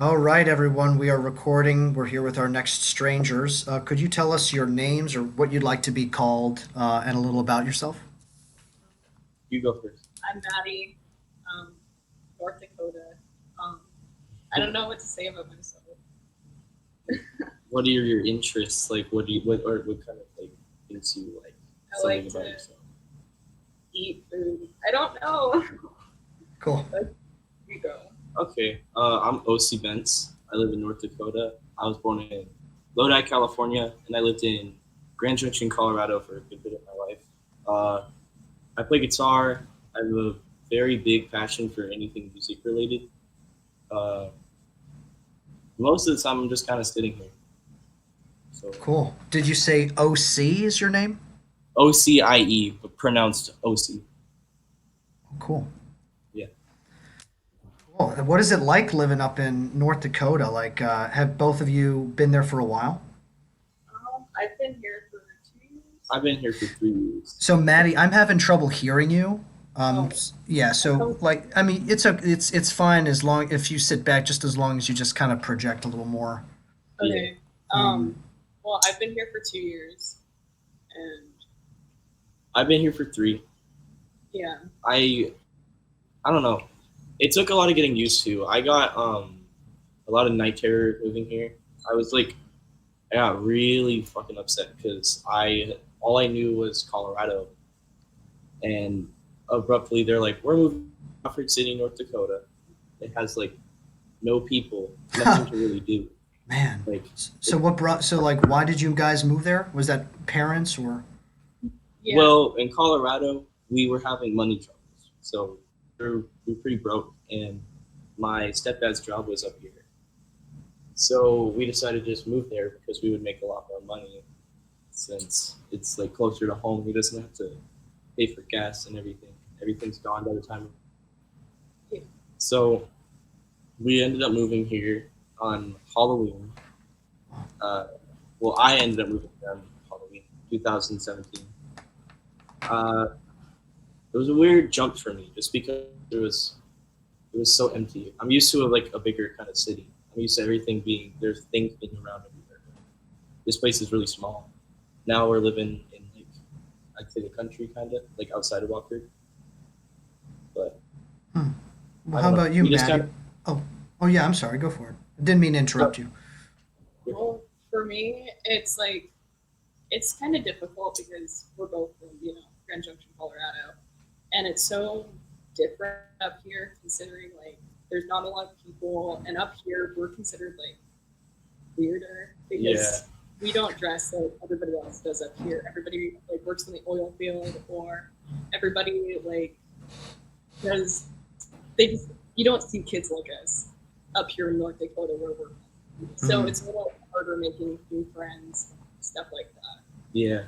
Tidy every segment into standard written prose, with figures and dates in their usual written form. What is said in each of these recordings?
All right, everyone, we are recording. We're here with our next strangers. Could you tell us your names or what you'd like to be called and a little about yourself? You go first. I'm Maddie, um, North Dakota. Um, I don't know what to say about myself. What are your interests? Like, what do you what kind of like things you like? I Something like about to yourself. eat food. I don't know. Cool. Like, you go. Okay, I'm Ocie Bentz. I live in North Dakota. I was born in Lodi, California, and I lived in Grand Junction, Colorado for a good bit of my life. Uh, I play guitar. I have a very big passion for anything music related. Uh, Most of the time, I'm just kind of sitting here. So Cool. Did you say OC is your name? OCIE, but pronounced OC. Cool. Yeah. Cool. What is it like living up in North Dakota? Like, have both of you been there for a while? I've been here for 2 years. I've been here for 3 years. So, Maddie, I'm having trouble hearing you. Oh, Yeah. So, oh, like, I mean, it's fine as long if you sit back, just as long as you just kind of project a little more. Yeah. okay. Um, Well, I've been here for 2 years, and I've been here for three. yeah. I I don't know. It took a lot of getting used to. I got a lot of night terror moving here. I was like I got really fucking upset because I all I knew was Colorado, and abruptly they're like, we're moving to Crawford City, North Dakota. It has like no people, nothing to really do. Man. Like, So what brought so like why did you guys move there? Was that parents or Yeah. well, in Colorado we were having money troubles, so we're pretty broke, and my stepdad's job was up here. So we decided to just move there because we would make a lot more money since it's like closer to home. He doesn't have to pay for gas and everything. Everything's gone by the time. Yeah. So we ended up moving here on Halloween. Uh, well, I ended up moving here on Halloween 2017. Uh, it was a weird jump for me just because it was so empty. I'm used to like a bigger kind of city. I'm used to everything being there's things being around everywhere. This place is really small. Now we're living in like I'd say the country kind of like outside of Walker, but hmm. Well, I how don't know. about you, We just Maddie? kind of Oh, oh yeah, I'm sorry. Go for it. I didn't mean to no, interrupt you. Well, for me, it's kind of difficult because we're both from Grand Junction, Colorado, and it's so different up here. Considering like there's not a lot of people, and up here we're considered like weirder yeah, because we don't dress like everybody else does up here. Everybody like works in the oil field, or everybody like does they just you don't see kids like us up here in North Dakota where we're from. So Hmm. it's a little harder making new friends, stuff like that. yeah.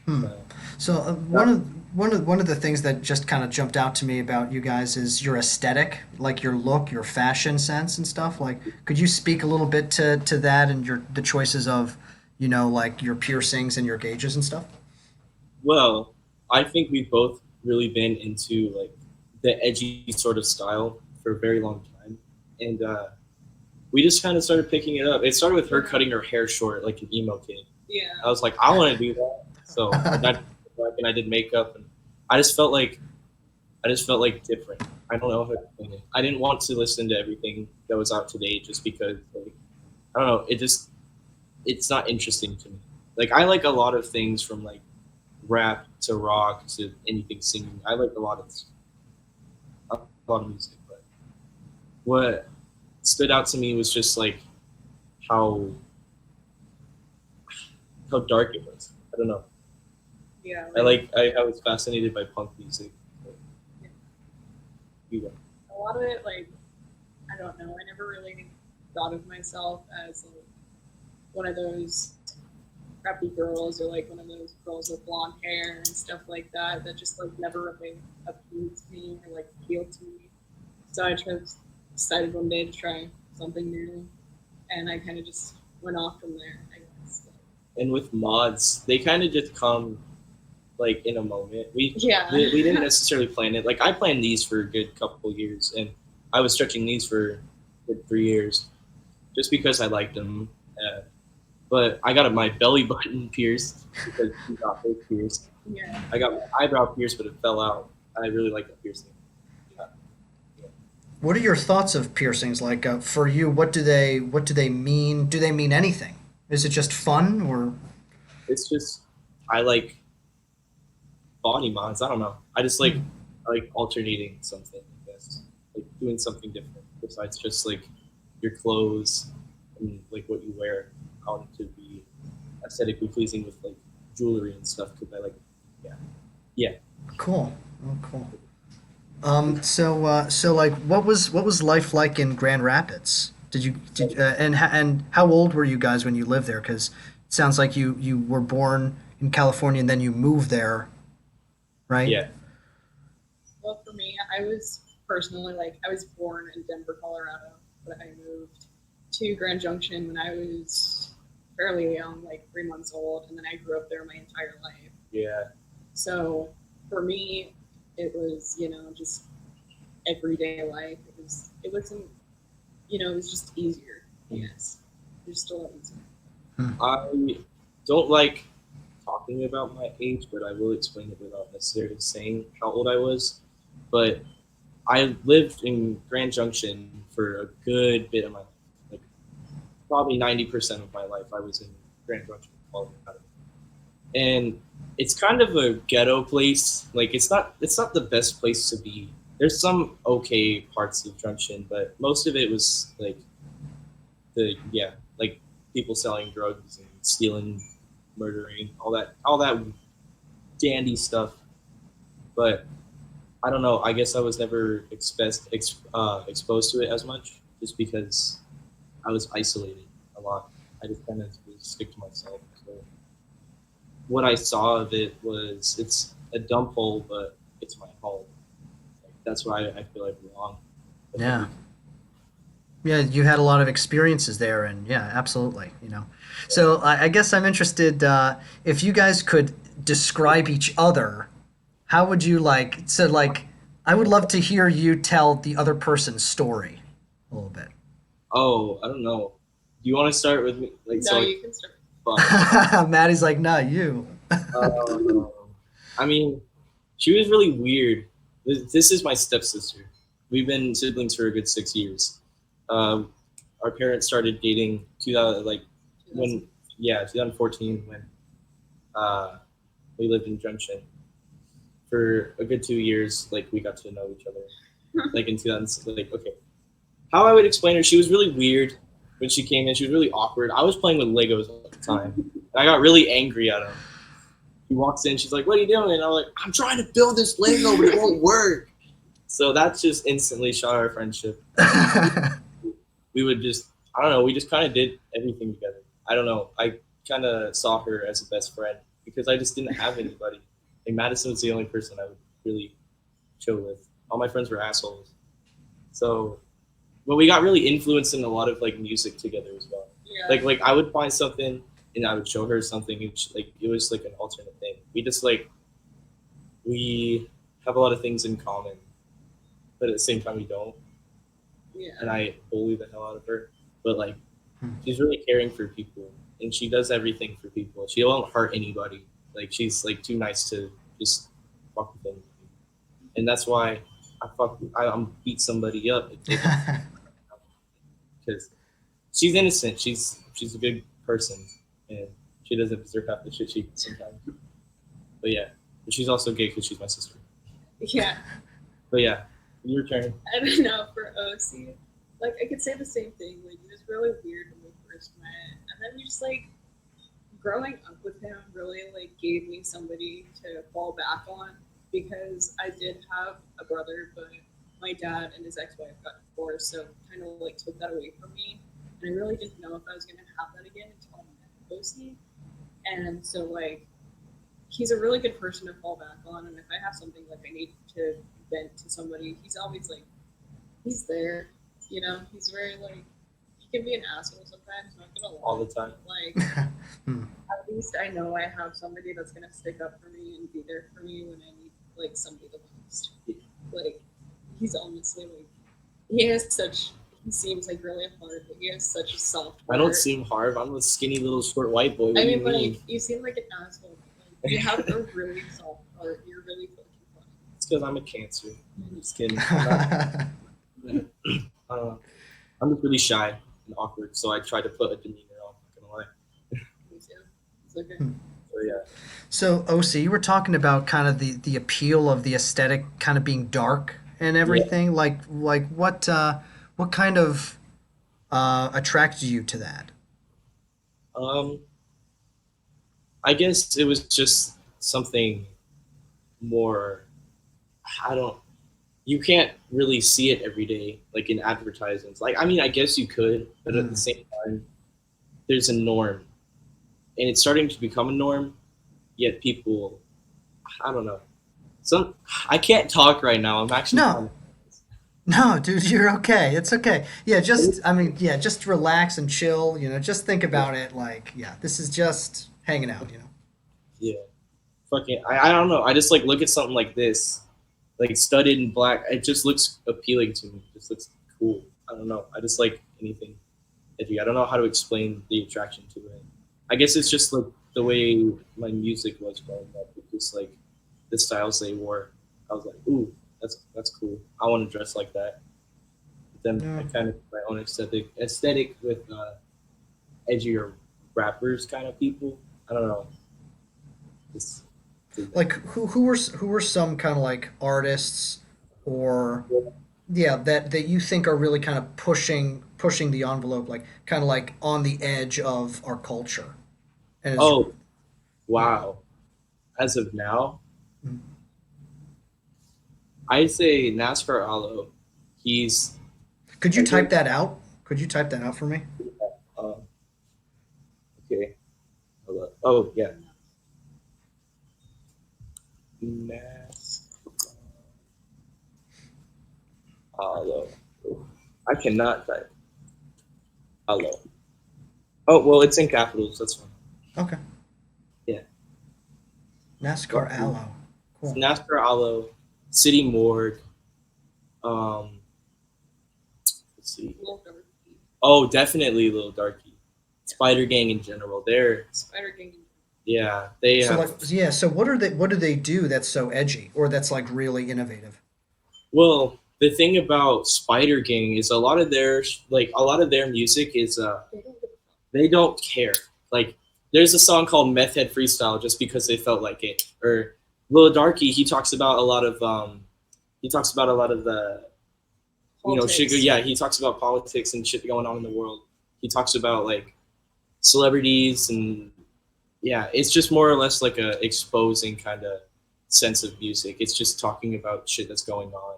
Hmm. Uh, So that, one of the things that just kind of jumped out to me about you guys is your aesthetic, like your look, your fashion sense and stuff. Like, could you speak a little bit to that and your the choices of, like your piercings and your gauges and stuff? well, I think we've both really been into like the edgy sort of style for a very long time, and we just kind of started picking it up. It started with her Yeah, cutting her hair short like an emo kid. I yeah, was like, I want to do that. So I got back and I did makeup, and I just felt like I just felt like different. I don't know how to explain it. I didn't want to listen to everything that was out today just because like I don't know. It's not interesting to me. Like I like a lot of things from like rap to rock to anything singing. I like a lot of music, but what stood out to me was just like how how dark it was. I don't know. yeah. I was fascinated by punk music. So, you know. A lot of it, like I don't know. I never really thought of myself as like one of those preppy girls or like one of those girls with blonde hair and stuff like that. That just like never really appealed to me or like appealed to me. So I just decided one day to try something new, and I kind of just went off from there. I guess. And with mods, they kind of just come like in a moment. Yeah. We didn't necessarily plan it. Like I planned these for a good couple years, and I was stretching these for for 3 years, just because I liked them. But I got my belly button pierced because he got his pierced. Yeah. I got my eyebrow pierced, but it fell out. I really like that piercing. Uh, yeah. What are your thoughts of piercings? Like for you, what do they mean? Do they mean anything? Is it just fun or? It's just I like body mods. I don't know. Hmm. I like alternating something. I guess like doing something different besides just like your clothes and like what you wear. I want it to be aesthetically pleasing with like jewelry and stuff because I like yeah yeah. Cool. Oh, cool. So like, what was life like in Grand Rapids? And how old were you guys when you lived there? Because it sounds like you were born in California and then you moved there, right? Yeah. Well, for me, I was personally like I was born in Denver, Colorado, but I moved to Grand Junction when I was fairly young, like 3 months old, and then I grew up there my entire life. Yeah. So for me, it was just everyday life. It wasn't it was just easier. Yes, it was still easier. I don't like talking about my age, but I will explain it without necessarily saying how old I was. But I lived in Grand Junction for a good bit of my life. Like probably 90% of my life I was in Grand Junction, Colorado. And it's kind of a ghetto place. Like it's not the best place to be. There's some okay parts of Junction, but most of it was like like people selling drugs and stealing, murdering, all that dandy stuff. But I don't know. I guess I was never exposed to it as much, just because I was isolated a lot. I just kind of stick to myself. So what I saw of it was it's a dump hole, but it's my home. Like, that's why I feel I belong. Yeah. Yeah, you had a lot of experiences there, and yeah, absolutely. So I guess I'm interested if you guys could describe each other. How would you like? So like, I would love to hear you tell the other person's story a little bit. Oh, I don't know. Do you want to start with me? Like No, so, you can start. fuck. Maddie's like, nah, you. Um, I mean, she was really weird. This is my stepsister. We've been siblings for a good 6 years. Um, our parents started dating 2000, like when 2014 when uh, we lived in Junction for a good 2 years. Like we got to know each other. Like in 2000, like okay, how I would explain her? She was really weird when she came in. She was really awkward. I was playing with Legos at the time. And I got really angry at him. He walks in. She's like, "What are you doing?" And I'm like, "I'm trying to build this Lego, but it won't work." So that's just instantly shot our friendship. We would just, I don't know, we just kind of did everything together. I don't know. I kind of saw her as a best friend because I just didn't have anybody. Like Madison was the only person I would really chill with. All my friends were assholes. So, but we got really influenced in a lot of like music together as well. Yeah. Like I would find something and I would show her something. And like it was like an alternate thing. We have a lot of things in common, but at the same time we don't. Yeah. And I bully the hell out of her. But like she's really caring for people and she does everything for people. She won't hurt anybody. Like she's like too nice to just fuck with anybody. And that's why I'm beat somebody up because she's innocent. She's a good person and she doesn't deserve half the shit she does sometimes. But yeah, but she's also gay because she's my sister. Yeah. But yeah, your turn. I don't know, for Ocie, like I could say the same thing. Like it was really weird when we first met, and then we just like growing up with him really like gave me somebody to fall back on because I did have a brother, but my dad and his ex-wife got divorced, so kind of like took that away from me, and I really didn't know if I was gonna have that again until I met Ocie, and so like he's a really good person to fall back on, and if I have something like I need to vent to somebody, he's always like he's there. He's very like he can be an asshole sometimes, not gonna lie. All the time. Like at least I know I have somebody that's gonna stick up for me and be there for me when I need like somebody the most. Like he's honestly like he has such he seems like really hard, but he has such a soft I don't heart. seem hard. I'm a skinny little short white boy. What I do you mean, mean? like, you seem like an asshole. Like, you have a really soft heart. You're really fucking funny. It's because I'm a Cancer. I'm just kidding. Uh, I'm just really shy and awkward, so I try to put a demeanor on. I'm not gonna lie. Me too. It's okay. So yeah. So, Ocie, you were talking about kind of the appeal of the aesthetic kind of being dark and Yeah. everything. Like what kind of attracted you to that? Um, I guess it was just something more. I don't. You can't really see it every day, like in advertisements. Like, I mean, I guess you could, but at the Mm. same time, there's a norm, and it's starting to become a norm. Yet people, I don't know. Some I can't talk right now. I'm actually No, kind no, dude, you're okay. It's okay. Yeah, of. just I mean, yeah, just relax and chill. Just think about it. Like, yeah, this is just hanging out. Yeah, fucking. I don't know. I just like look at something like this, like studded in black. It just looks appealing to me. It just looks cool. I don't know. I just like anything edgy. I don't know how to explain the attraction to it. I guess it's just like the way my music was growing up. It's just like the styles they wore. I was like, ooh, that's cool. I want to dress like that. But then I Yeah. kind of my own aesthetic with edgier rappers kind of people. I don't know. Just did that. Like who were some kind of like artists or yeah that you think are really kind of pushing the envelope, like kind of like on the edge of our culture and is Oh wow! As of now, I say NASCAR Alo. He's could you I type think that out? Could you type that out for me? uh, okay. Hold up. Oh yeah, NASCAR Alo. I cannot type Alo. Oh well, it's in capitals. That's fine. Okay. Yeah. NASCAR Allo. It's Cool. NASCAR Alo, City Morgue. Um, let's see. Little darky. Oh, definitely Little Darky. Spider Gang in general. They're Spider Gang. yeah. They So like have yeah, so what do they do that's so edgy or that's like really innovative? well. The thing about Spider Gang is a lot of their music is They don't give a fuck. they don't care. Like there's a song called Meth Head Freestyle just because they felt like it. Or Lil Darky, he talks about a lot of the sugar. Politics. Yeah, he talks about politics and shit going on in the world. He talks about like celebrities and yeah, it's just more or less like a exposing kind of sense of music. It's just talking about shit that's going on.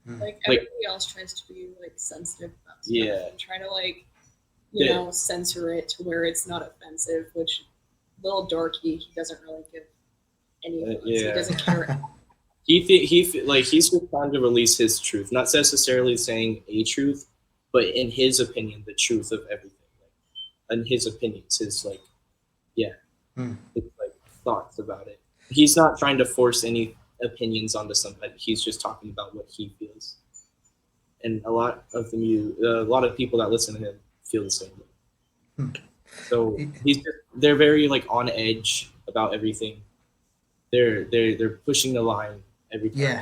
Hmm. Like Like everybody else tries to be like sensitive about stuff yeah, and try to like yeah, censor it to where it's not offensive. Which little darky, he doesn't really give any fucks. He yeah. doesn't care. Like he's just trying to release his truth, not necessarily saying a truth, but in his opinion, the truth of everything. Like, in his opinions, his like yeah, Hmm. his like thoughts about it. He's not trying to force any opinions onto somebody. He's just talking about what he feels, and a lot of people that listen to him feel the same way. Hmm. So they're very like on edge about everything. They're pushing the line every time. Yeah.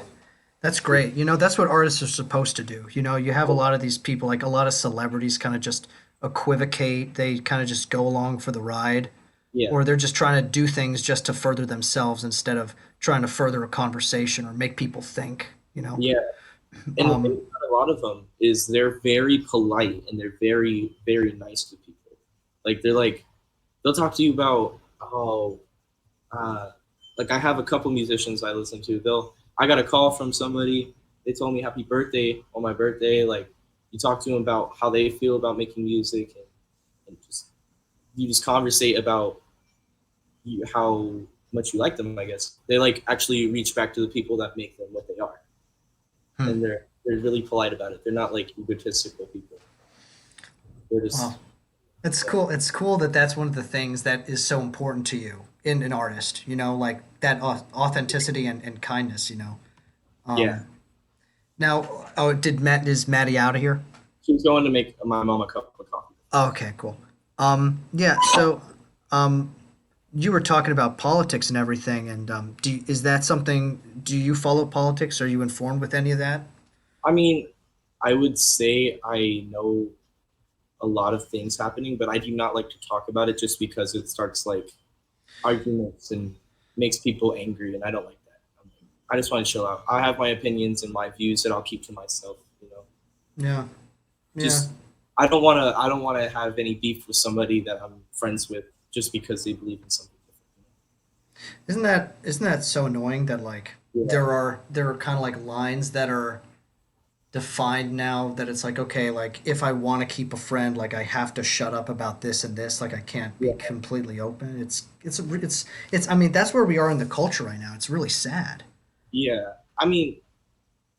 That's great. That's what artists are supposed to do. You have a lot of these people, like a lot of celebrities kind of just equivocate. They kind of just go along for the ride, Yeah, or they're just trying to do things just to further themselves instead of trying to further a conversation or make people think. yeah. And the thing Um, about a lot of them is they're very polite and they're very very nice to people. Like they'll talk to you about uh, like I have a couple musicians I listen to. I got a call from somebody. They told me happy birthday on my birthday. Like you talk to them about how they feel about making music and just you just conversate about how much you like them. I guess they like actually reach back to the people that make them what they are, hmm. and they're really polite about it. They're not like egotistical people. They're just Well, it's cool. It's cool that that's one of the things that is so important to you in an artist. Like that authenticity and kindness. yeah. Um, Now, is Maddie out of here? She's going to make my mom a cup of coffee. Okay, cool. Yeah. So, um, you were talking about politics and everything, and is that something? Do you follow politics? Are you informed with any of that? I mean, I would say I know a lot of things happening, but I do not like to talk about it just because it starts like arguments and makes people angry, and I don't like that. I just want to chill out. I have my opinions and my views that I'll keep to myself. Yeah. Yeah. Just I don't want to have any beef with somebody that I'm friends with just because they believe in something Isn't that so annoying that like different. there are kind of like lines that are defined now that it's like okay like if I want to keep a friend like I have to shut up about this and this like I can't be Yeah, completely open. It's I mean that's where we are in the culture right now. It's really sad. yeah. I mean,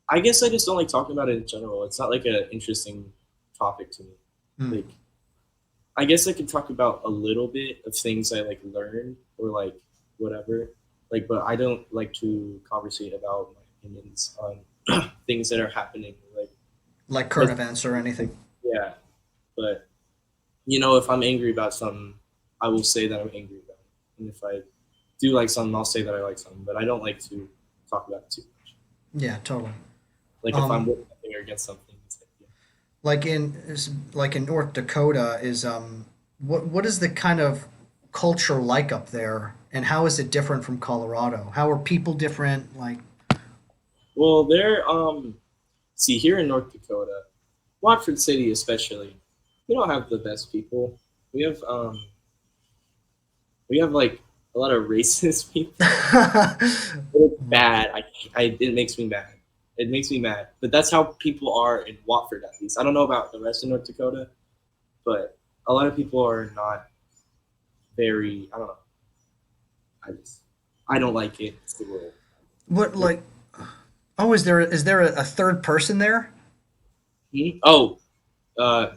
I guess I just don't like talking about it in general. It's not like an interesting topic to me. Hmm. Like, I guess I could talk about a little bit of things I like learned or like whatever. Like, but I don't like to conversate about my opinions on things that are happening. Like current Like, events or anything. yeah. But if I'm angry about something, I will say that I'm angry about it. And if I do like something, I'll say that I like something. But I don't like to talk about it too much. Yeah, totally. Like if I'm Um, with something or against something, it's like, yeah. like in North Dakota is what is the kind of culture like up there and how is it different from Colorado? How are people different? Like Well, see here in North Dakota, Watford City especially, we don't have the best people. We have um we have like a lot of racist people. It's bad. It makes me mad. It makes me mad. But that's how people are in Watford at least. I don't know about the rest of North Dakota, but a lot of people are not very. I don't know. I don't like it. It's the rule. what like oh is there a third person there? Hmm? Oh,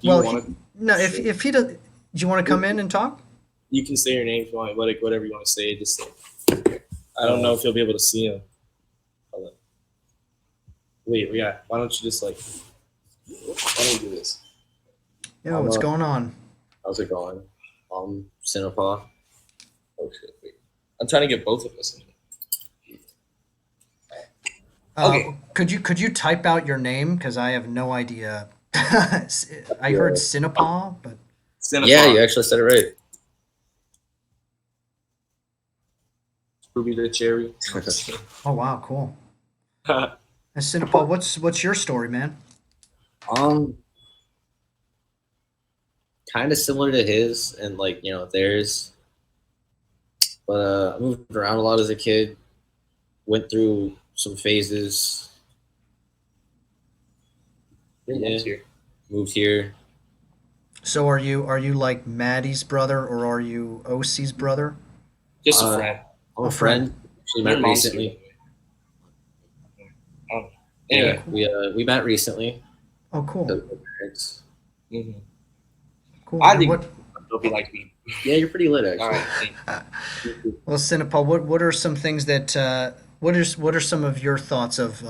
do you Well, want to? no, if he does, do you want to come in and talk? You can say your name if you want, like whatever you want to say. Just say. I don't know Uh, if you'll be able to see him. Hold on. Wait, yeah. Why don't you just like? Why don't you do this? Yo, I'm what's going on? how's it going? Synapaw. Oh shit! Wait. I'm trying to get both of us in. Uh, Okay. could you type out your name because I have no idea. I heard Yeah, Synapaw, but yeah, you Synapaw. actually said it right. Ruby the cherry. oh wow, cool. And Synapaw, what's your story, man? um, kind of similar to his and like theirs, but I moved around a lot as a kid. Went through some phases. Your Yeah, mom's here. moved here. So are you like Maddie's brother or are you Ocie's brother? Just a Uh, friend. I'm A a friend. friend. Actually Your met mom's here. recently. Oh. Oh, Yeah, Anyway. cool. we met recently Oh, cool. because of my parents. Mm-hmm. Cool. I And think what? hope you like me. Yeah, you're pretty lit All actually. right. Thanks. Well, Synapaw, what are some things that what are some of your thoughts of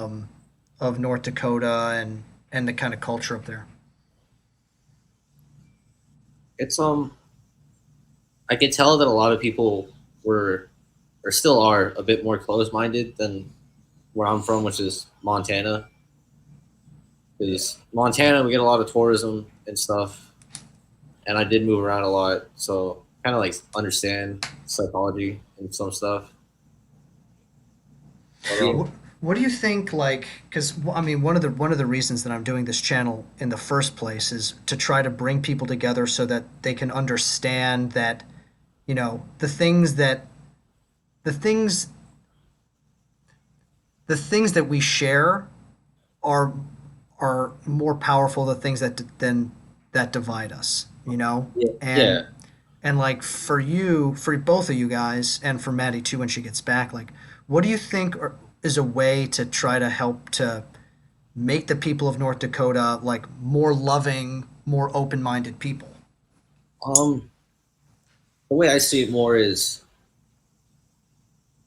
North Dakota and the kind of culture up there? It's I could tell that a lot of people were or still are a bit more closed minded than where I'm from, which is Montana. Yeah. Because Montana, we get a lot of tourism and stuff, and I did move around a lot, so kind of like understand psychology and some stuff. But Yeah. What do you think? Like, because I mean, one of the reasons that I'm doing this channel in the first place is to try to bring people together so that they can understand that the things the things that we share are are more powerful than things than that divide us. yeah, And yeah. like for both of you guys, and for Maddie too when she gets back, like, what do you think is a way to try to help to make the people of North Dakota like more loving, more open-minded people? Um, the way I see it more is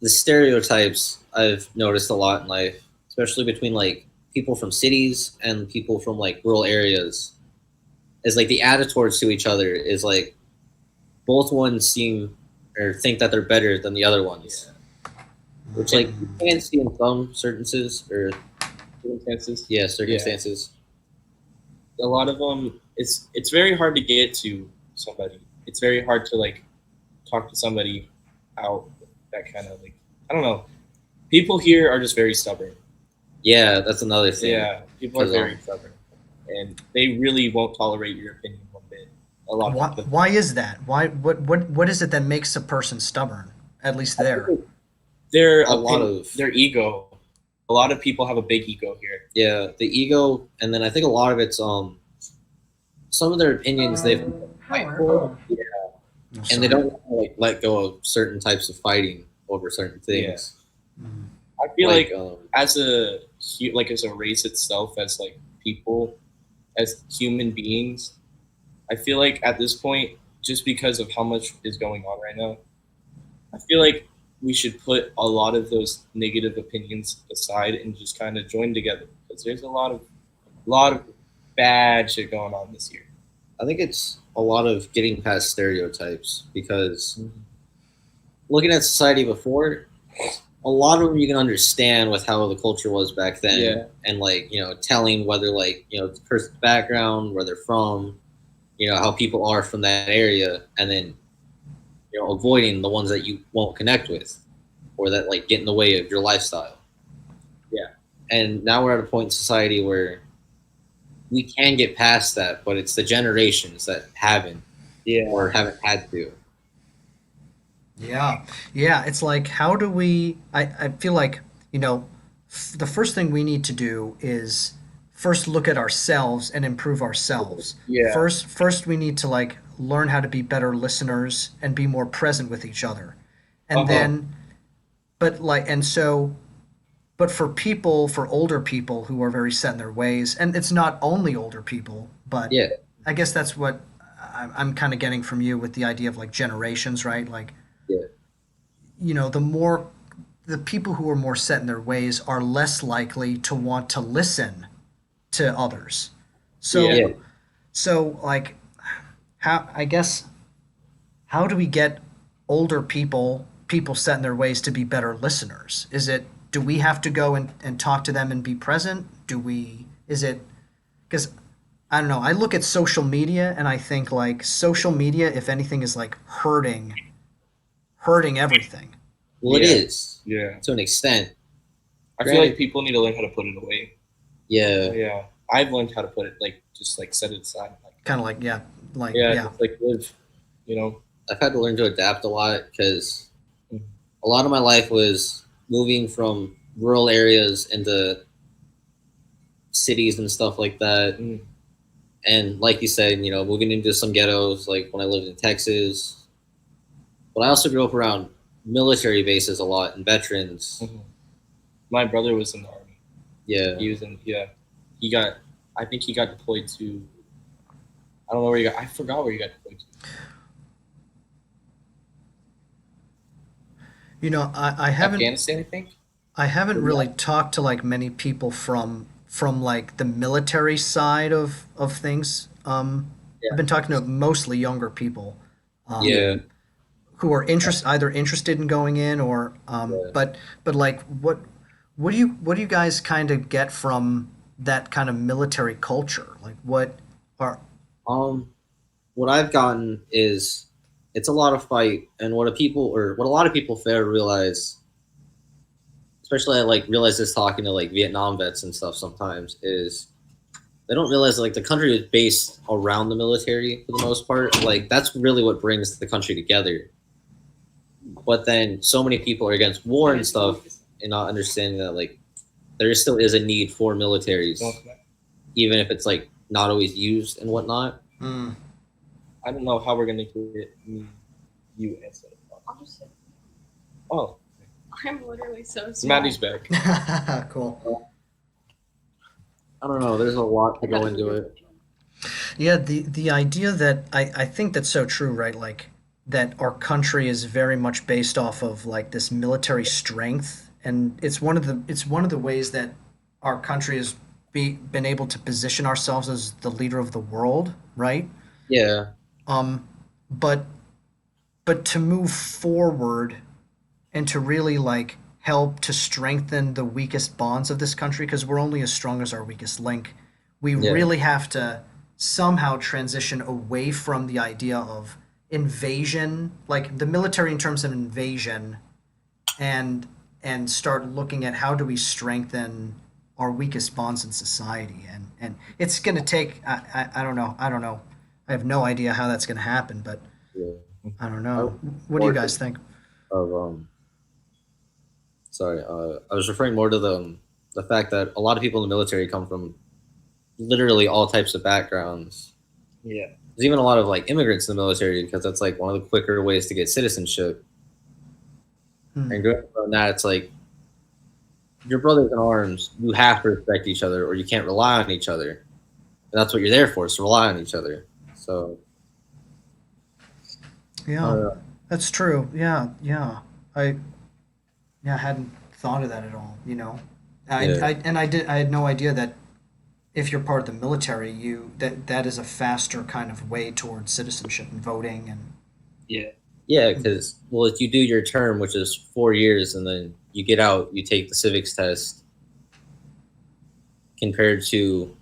the stereotypes I've noticed a lot in life, especially between like people from cities and people from like rural areas. is like the attitudes to each other is like both ones seem or think that they're better than the other ones, which like you can see in some circumstances or Circumstances. yeah circumstances. A lot of them, it's very hard to get to somebody. It's very hard to like talk to somebody out that kind of like, I don't know. People here are just very stubborn. Yeah, that's another thing. Yeah, people are 'Cause, very stubborn, and they really won't tolerate your opinion one bit. A lot Why, of them. why is that? Why what is it that makes a person stubborn? At least there. Their A lot opinion, of- their ego. A lot of people have a big ego here. Yeah, the ego, and then I think a lot of it's some of their opinions they've fight for, Oh, and they sorry. don't like let go of certain types of fighting over certain things. Mm. I feel like um, as as a race itself, as like people, as human beings, I feel like at this point, just because of how much is going on right now, I feel like we should put a lot of those negative opinions aside and just kind of join together, because there's a lot of bad shit going on this year. I think it's a lot of getting past stereotypes because looking at society before, a lot of them you can understand with how the culture was back then, Yeah. and like telling whether like the person's background, where they're from, how people are from that area, and then avoiding the ones that you won't connect with or that like get in the way of your lifestyle. Yeah. And now we're at a point in society where we can get past that, but it's the generations that haven't or haven't had to. Yeah. Yeah. It's like, how do we? I feel like, the first thing we need to do is first look at ourselves and improve ourselves. Yeah. First we need to like learn how to be better listeners and be more present with each other. And then, but for older people who are very set in their ways, and it's not only older people, but Yeah. I guess that's what I'm kind of getting from you with the idea of like generations, right? Like, Yeah. the people who are more set in their ways are less likely to want to listen to others. So, Yeah. so like, how do we get older people set in their ways to be better listeners? Do we have to go and talk to them and be present? Because I don't know. I look at social media and I think like social media, if anything, is like hurting everything. Well, it Yeah. is Yeah. to an extent. I feel like people need to learn how to put it away. Yeah. Yeah. I've learned how to put it, like, just like set it aside. Like, Kind of like, yeah, like, yeah, yeah. just like live, I've had to learn to adapt a lot because Mhm. a lot of my life was moving from rural areas into cities and stuff like that. Mm. And like you said, moving into some ghettos, like when I lived in Texas. But I also grew up around military bases a lot and veterans. Mhm. My brother was in the army. Yeah. He was in, I think he got deployed to, I don't know where I forgot where he got deployed to. I haven't Afghanistan, I think. I haven't really talked to like many people from like the military side of things. I've been talking to mostly younger people. Yeah. Who are either interested in going in or but like what do you guys kind of get from that kind of military culture? Like what are What I've gotten is it's a lot of fight, and what a lot of people fail to realize, especially I like realize this talking to like Vietnam vets and stuff sometimes, is they don't realize like the country is based around the military for the most part. Like that's really what brings the country together. But then so many people are against war and stuff and not understanding that like there still is a need for militaries, even if it's like not always used and whatnot. I don't know how we're gonna get you answer. I'll just say, Oh, I'm literally so small. Maddie's back. cool. I don't know. There's a lot to go into it. Yeah, the idea that I think that's so true, right? Like that our country is very much based off of like this military strength, and it's one of the ways that our country has been able to position ourselves as the leader of the world, right? Yeah. Um, but to move forward and to really like help to strengthen the weakest bonds of this country, because we're only as strong as our weakest link, we Yeah. really have to somehow transition away from the idea of invasion, like the military in terms of invasion, and start looking at how do we strengthen our weakest bonds in society. And it's going to take I don't know, I have no idea how that's going to happen, but Yeah. I don't I know. was What do you more guys think? of sorry, I was referring more to the fact that a lot of people in the military come from literally all types of backgrounds. Yeah. There's even a lot of like immigrants in the military because that's like one of the quicker ways to get citizenship. Hmm. And going from that, it's like your brothers in arms. You have to respect each other, or you can't rely on each other. And that's what you're there for, is to rely on each other. So I Yeah, don't know. that's true. Yeah, yeah. I yeah, I hadn't thought of that at all, you know. Yeah, I had no idea that if you're part of the military, you that is a faster kind of way towards citizenship and voting Yeah. yeah. and Because well, if you do your term, which is 4 years, and then you get out, you take the civics test, compared to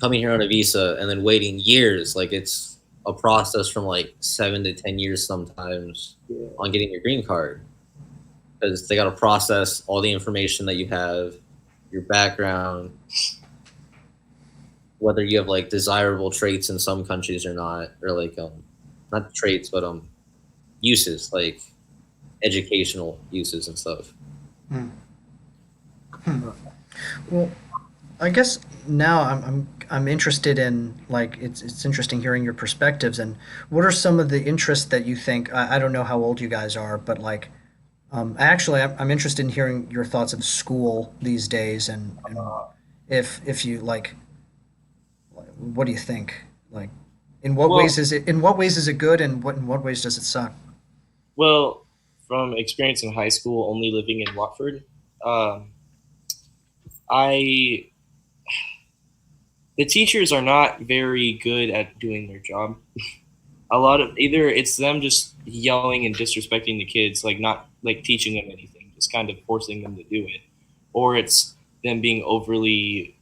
coming here on a visa and then waiting years. Like it's a process from like 7 to 10 years sometimes Yeah. on getting your green card because they got to process all the information that you have, your background, whether you have like desirable traits in some countries or not, or like not traits but uses like educational uses and stuff. hmm. Hmm. Well, I guess now I'm interested in like it's interesting hearing your perspectives and what are some of the interests that you think I don't know how old you guys are, but like actually I'm interested in hearing your thoughts of school these days and if you like what do you think? Like, Well, in what ways is it good, and what in what ways does it suck? well, from experience in high school, only living in Watford, um, I the teachers are not very good at doing their job. A lot of either it's them just yelling and disrespecting the kids, like not like teaching them anything, just kind of forcing them to do it, or it's them being overly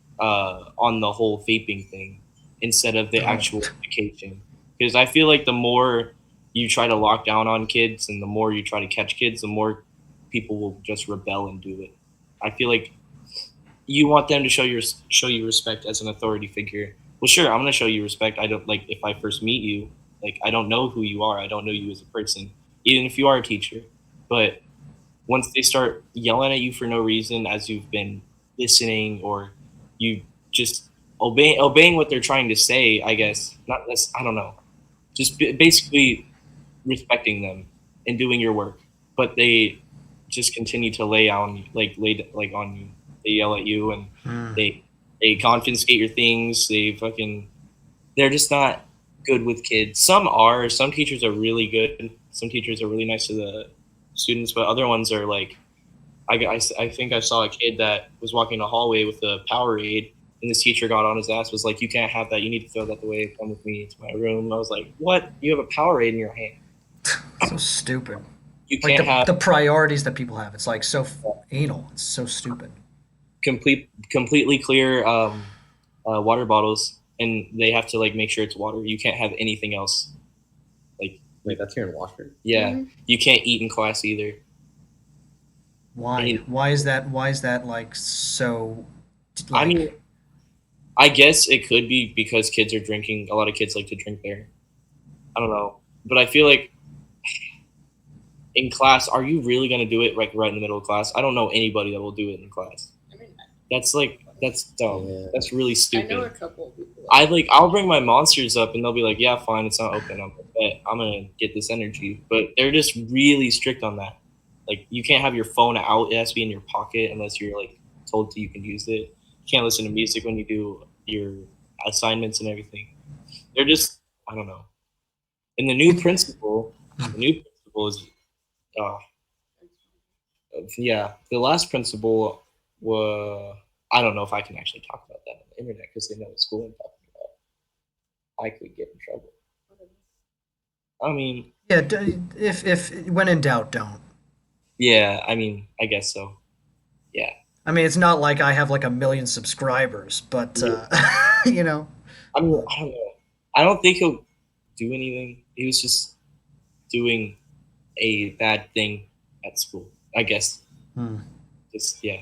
on the whole vaping thing instead of the Oh, actual education. Because I feel like the more you try to lock down on kids and the more you try to catch kids, the more people will just rebel and do it. I feel like you want them to show you respect as an authority figure. Well, sure, I'm gonna show you respect. I don't like if I first meet you, like I don't know who you are. I don't know you as a person, even if you are a teacher. But once they start yelling at you for no reason, as you've been listening or you just obeying what they're trying to say, I guess not. I don't know. Just basically respecting them and doing your work, but they just continue to lay on you. They yell at you and hmm. they they confiscate your things. They're just not good with kids. Some are. Some teachers are really good. Some teachers are really nice to the students, but other ones are like I think I saw a kid that was walking a hallway with a Powerade, and this teacher got on his ass, was like, "You can't have that. You need to throw that away. Come with me to my room." I was like, "What? You have a Powerade in your hand? So stupid. You Like can't have the priorities that people have. It's like so anal. It's so stupid. completely clear water bottles, and they have to like make sure it's water. You can't have anything else. Like, Wait, that's here in Washington. yeah, Mm-hmm. you can't eat in class either. And Why? you, Why is that? Why is that like so? I mean, Like, I guess it could be because kids are drinking. A lot of kids like to drink there. I don't know, but I feel like in class, are you really going to do it right in the middle of class? I don't know anybody that will do it in class. I mean, That's dumb. Yeah. That's really I know a stupid. couple of people. I'll bring my monsters up and they'll be like, yeah, fine, it's not open. I'm gonna get this energy, but they're just really strict on that. Like you can't have your phone out; it has to be in your pocket unless you're like told to you can use it. You can't listen to music when you do your assignments and everything. They're just I don't know. And the new principal is uh, yeah. The last principal was I don't know if I can actually talk about that on the internet because they know the school I'm talking about. I could get in trouble. I mean, Yeah, if when in doubt, don't. yeah, I mean, I guess so. Yeah. I mean, it's not like I have like a million subscribers, but Yeah. you know. I mean, I don't know. I don't think he'll do anything. He was just doing a bad thing at school, I guess. Hmm. Just yeah.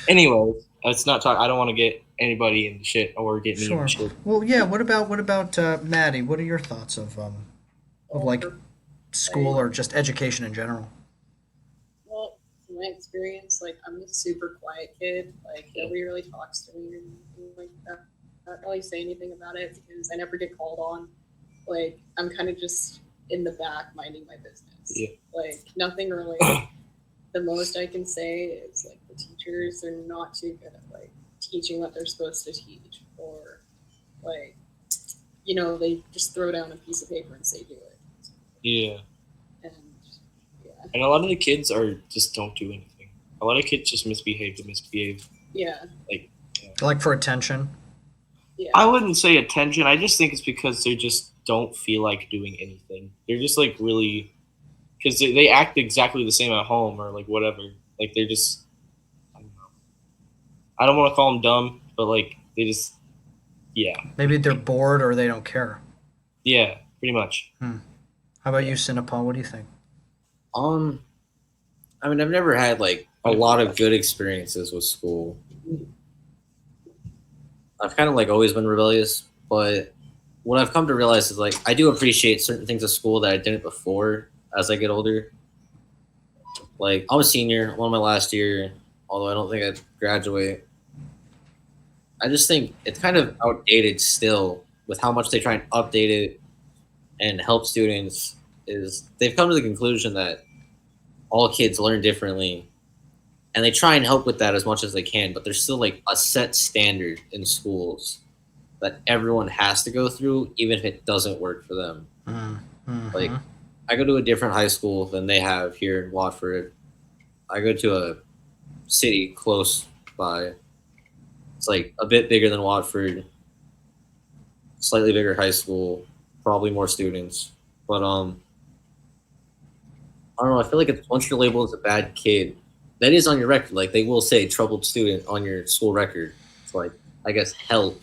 Anyways, let's not talk. I don't want to get anybody in shit or get me in Sure. shit. Well, yeah. What about Maddie? What are your thoughts of like school or just education in general? Well, from my experience, like I'm a super quiet kid. Like nobody really talks to me or anything like that. I don't really say anything about it because I never get called on. Like I'm kind of just in the back minding my business. Yeah. Like nothing really. The most I can say is like the teachers are not too good at like teaching what they're supposed to teach, or like they just throw down a piece of paper and say do it. Yeah. And yeah. And a lot of the kids just don't do anything. A lot of kids just misbehave. Yeah. Like for attention? Yeah. I wouldn't say attention. I just think it's because they just don't feel like doing anything. They're just like really, because they act exactly the same at home or like whatever. Like they're just, I don't know. I don't want to call them dumb, but like they just, yeah. Maybe they're bored or they don't care. Yeah, pretty much. How about you, Synapaw? What do you think? I mean, I've never had like a lot of good experiences with school. I've kind of like always been rebellious, but what I've come to realize is like I do appreciate certain things at school that I didn't before as I get older. Like I'm a senior, I'm on my last year, although I don't think I'd graduate. I just think it's kind of outdated still with how much they try and update it and help students. Is they've come to the conclusion that all kids learn differently, and they try and help with that as much as they can, but there's still like a set standard in schools that everyone has to go through, even if it doesn't work for them. Like, I go to a different high school than they have here in Watford. I go to a city close by. It's like a bit bigger than Watford, slightly bigger high school, probably more students. But I don't know. I feel like if once you're labeled as a bad kid, that is on your record. Like they will say troubled student on your school record. It's like I guess help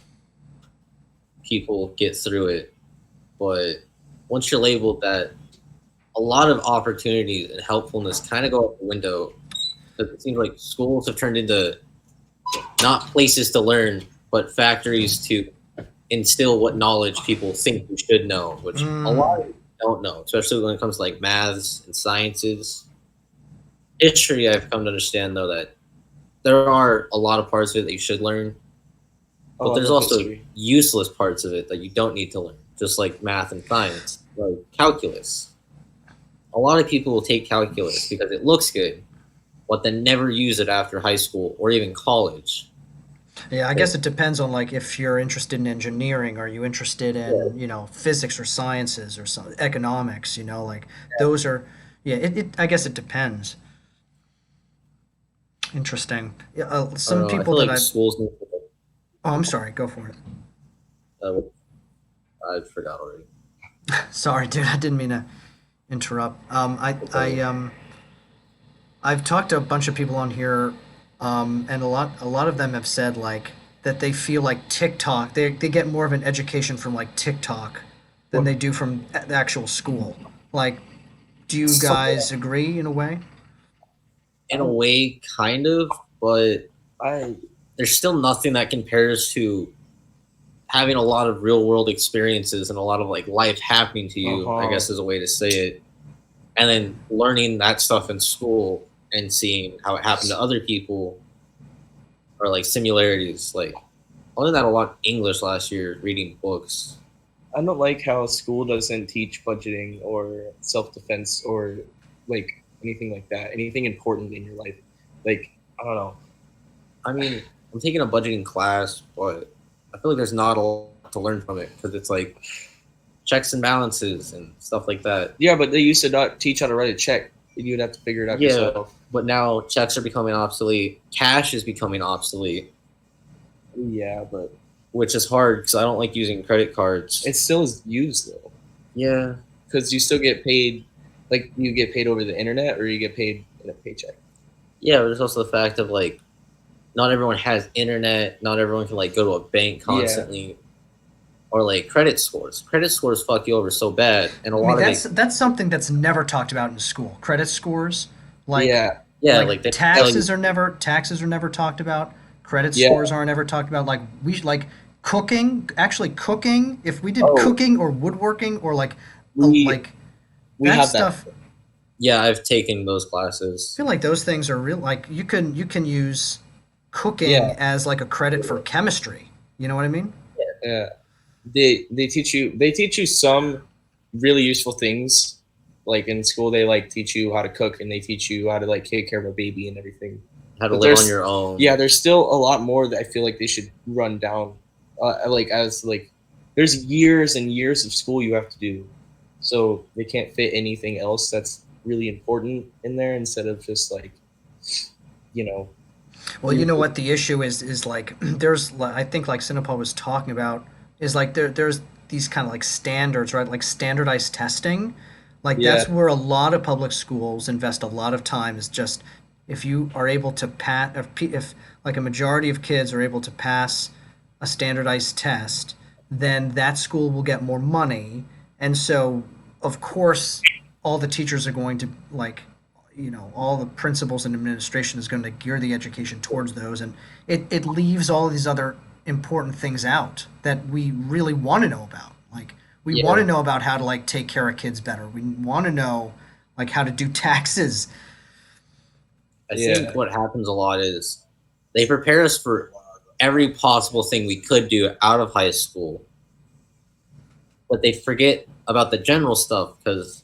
people get through it. But once you're labeled that, a lot of opportunities and helpfulness kind of go out the window. Because it seems like schools have turned into not places to learn, but factories to instill what knowledge people think you should know, which a lot of you don't know, especially when it comes to like maths and sciences. History, I've come to understand though that there are a lot of parts of it that you should learn, but there's also useless parts of it that you don't need to learn, just like math and science, like calculus. A lot of people will take calculus because it looks good, but then never use it after high school or even college. Yeah, I guess it depends on like if you're interested in engineering, are you interested in, physics or sciences or some economics, like those are I guess it depends. Interesting. Yeah, some I people feel that like schools need to, Oh, I'm sorry, go for it. I forgot already. Sorry, dude, I didn't mean to interrupt. I've talked to a bunch of people on here, and a lot of them have said like that they feel like TikTok. They get more of an education from like TikTok than they do from the actual school. Like, do you guys agree in a way? In a way, kind of, but there's still nothing that compares to having a lot of real world experiences and a lot of like life happening to you, I guess is a way to say it. And then learning that stuff in school and seeing how it happened to other people are like similarities. Like I learned that a lot in English last year, reading books. I don't like how school doesn't teach budgeting or self-defense or like anything like that. Anything important in your life. Like, I don't know. I mean, I'm taking a budgeting class, but I feel like there's not a lot to learn from it because it's like checks and balances and stuff like that. Yeah, but they used to not teach how to write a check. You'd have to figure it out yourself. But now checks are becoming obsolete. Cash is becoming obsolete. Yeah, but which is hard because I don't like using credit cards. It still is used though, Yeah, because you still get paid. Like you get paid over the internet, or you get paid in a paycheck. yeah, but there's also the fact of like not everyone has internet, not everyone can like go to a bank constantly. Or like credit scores. Credit scores fuck you over so bad, and a I mean, lot of that's something that's never talked about in school. Credit scores, like Yeah, yeah, like like they tell you, taxes are never talked about. Credit yeah. scores aren't ever talked about. Like cooking, actually cooking. If we did Oh, cooking or woodworking or like we like we that have that. stuff, I yeah, I've taken those classes. feel like those things are real. Like you can use cooking Yeah, as like a credit for chemistry. You know what I mean? yeah. They teach you some really useful things. Like in school, they like teach you how to cook, and they teach you how to like take care of a baby and everything. How to But live on there's your own. yeah, there's still a lot more that I feel like they should run down. Like as like there's years and years of school you have to do, so they can't fit anything else that's really important in there instead of just like you know. Well, you know what the issue is like I think like Synapaw was talking about is like there's these kind of like standards, right? Like standardized testing. Like Yeah, that's where a lot of public schools invest a lot of time is just if you are able to pass if like a majority of kids are able to pass a standardized test, then that school will get more money. And so of course all the teachers are going to like all the principals and administration is going to gear the education towards those, and it leaves all of these other important things out that we really want to know about. Like we want Yeah, to know about how to like take care of kids better. We want to know like how to do taxes. I yeah, think what happens a lot is they prepare us for every possible thing we could do out of high school, but they forget about the general stuff because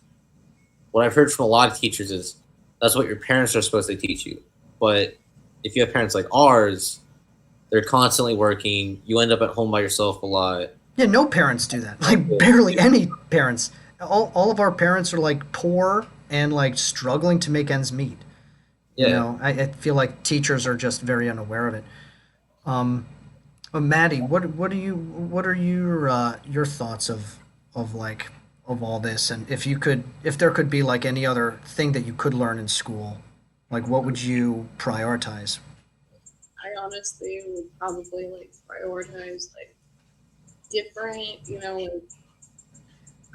what I've heard from a lot of teachers is that's what your parents are supposed to teach you. But if you have parents like ours, they're constantly working. You end up at home by yourself a lot. Yeah, no parents do that. Like barely any parents. All of our parents are like poor and like struggling to make ends meet. Yeah, I feel like teachers are just very unaware of it. Um, But Maddie, what are your thoughts of like of all this, and if there could be like any other thing that you could learn in school, like what would you prioritize? I honestly would probably like prioritize like different, like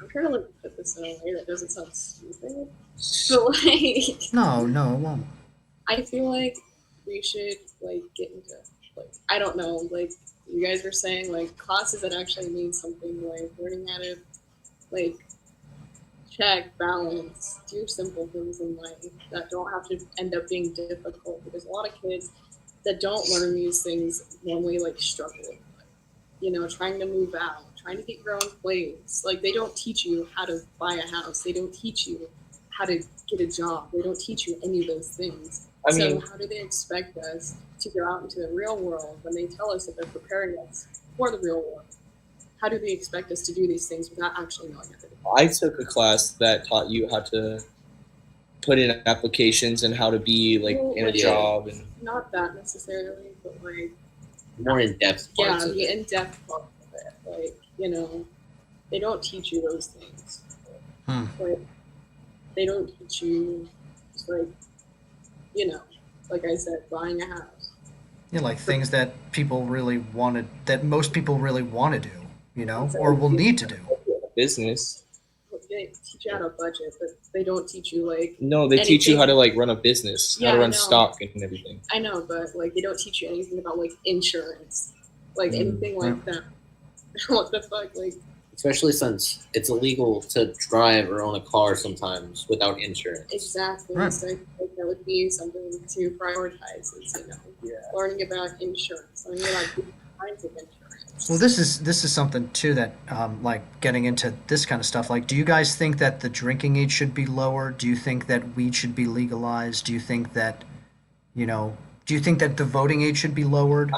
I'm trying to like put this in a way that doesn't sound stupid, but like No, no, it won't. I feel like we should like get into like I don't know, like you guys were saying like classes that actually mean something, like learning how to like check, balance, do simple things in life that don't have to end up being difficult because a lot of kids that don't learn these things normally like struggle with it. Trying to move out, trying to get your own place. Like they don't teach you how to buy a house. They don't teach you how to get a job. They don't teach you any of those things. I So mean, how do they expect us to go out into the real world when they tell us that they're preparing us for the real world? How do they expect us to do these things without actually knowing how to do I took a class that taught you how to put in applications and how to be like Well, in a like, job and not that necessarily, but like more in depth parts yeah, of the it. in-depth part of it. Like they don't teach you those things. Hmm. Like they don't teach you just like you know, like I said, buying a house. Yeah, like things that most people really want to do, or will They need to do. business. teach you how to budget, but they don't teach you like No, they teach you how to anything. like run a business, how Yeah, to I run know. stock and everything. I know, but like they don't teach you anything about like insurance, like anything Yeah. like that. What the fuck, like Especially since it's illegal to drive or own a car sometimes without insurance. exactly. Right. So I think that would be something to prioritize. Is learning about insurance, learning about different kinds of insurance. Well, this is something too that like getting into this kind of stuff. Like, do you guys think that the drinking age should be lower? Do you think that weed should be legalized? Do you think that do you think that the voting age should be lowered?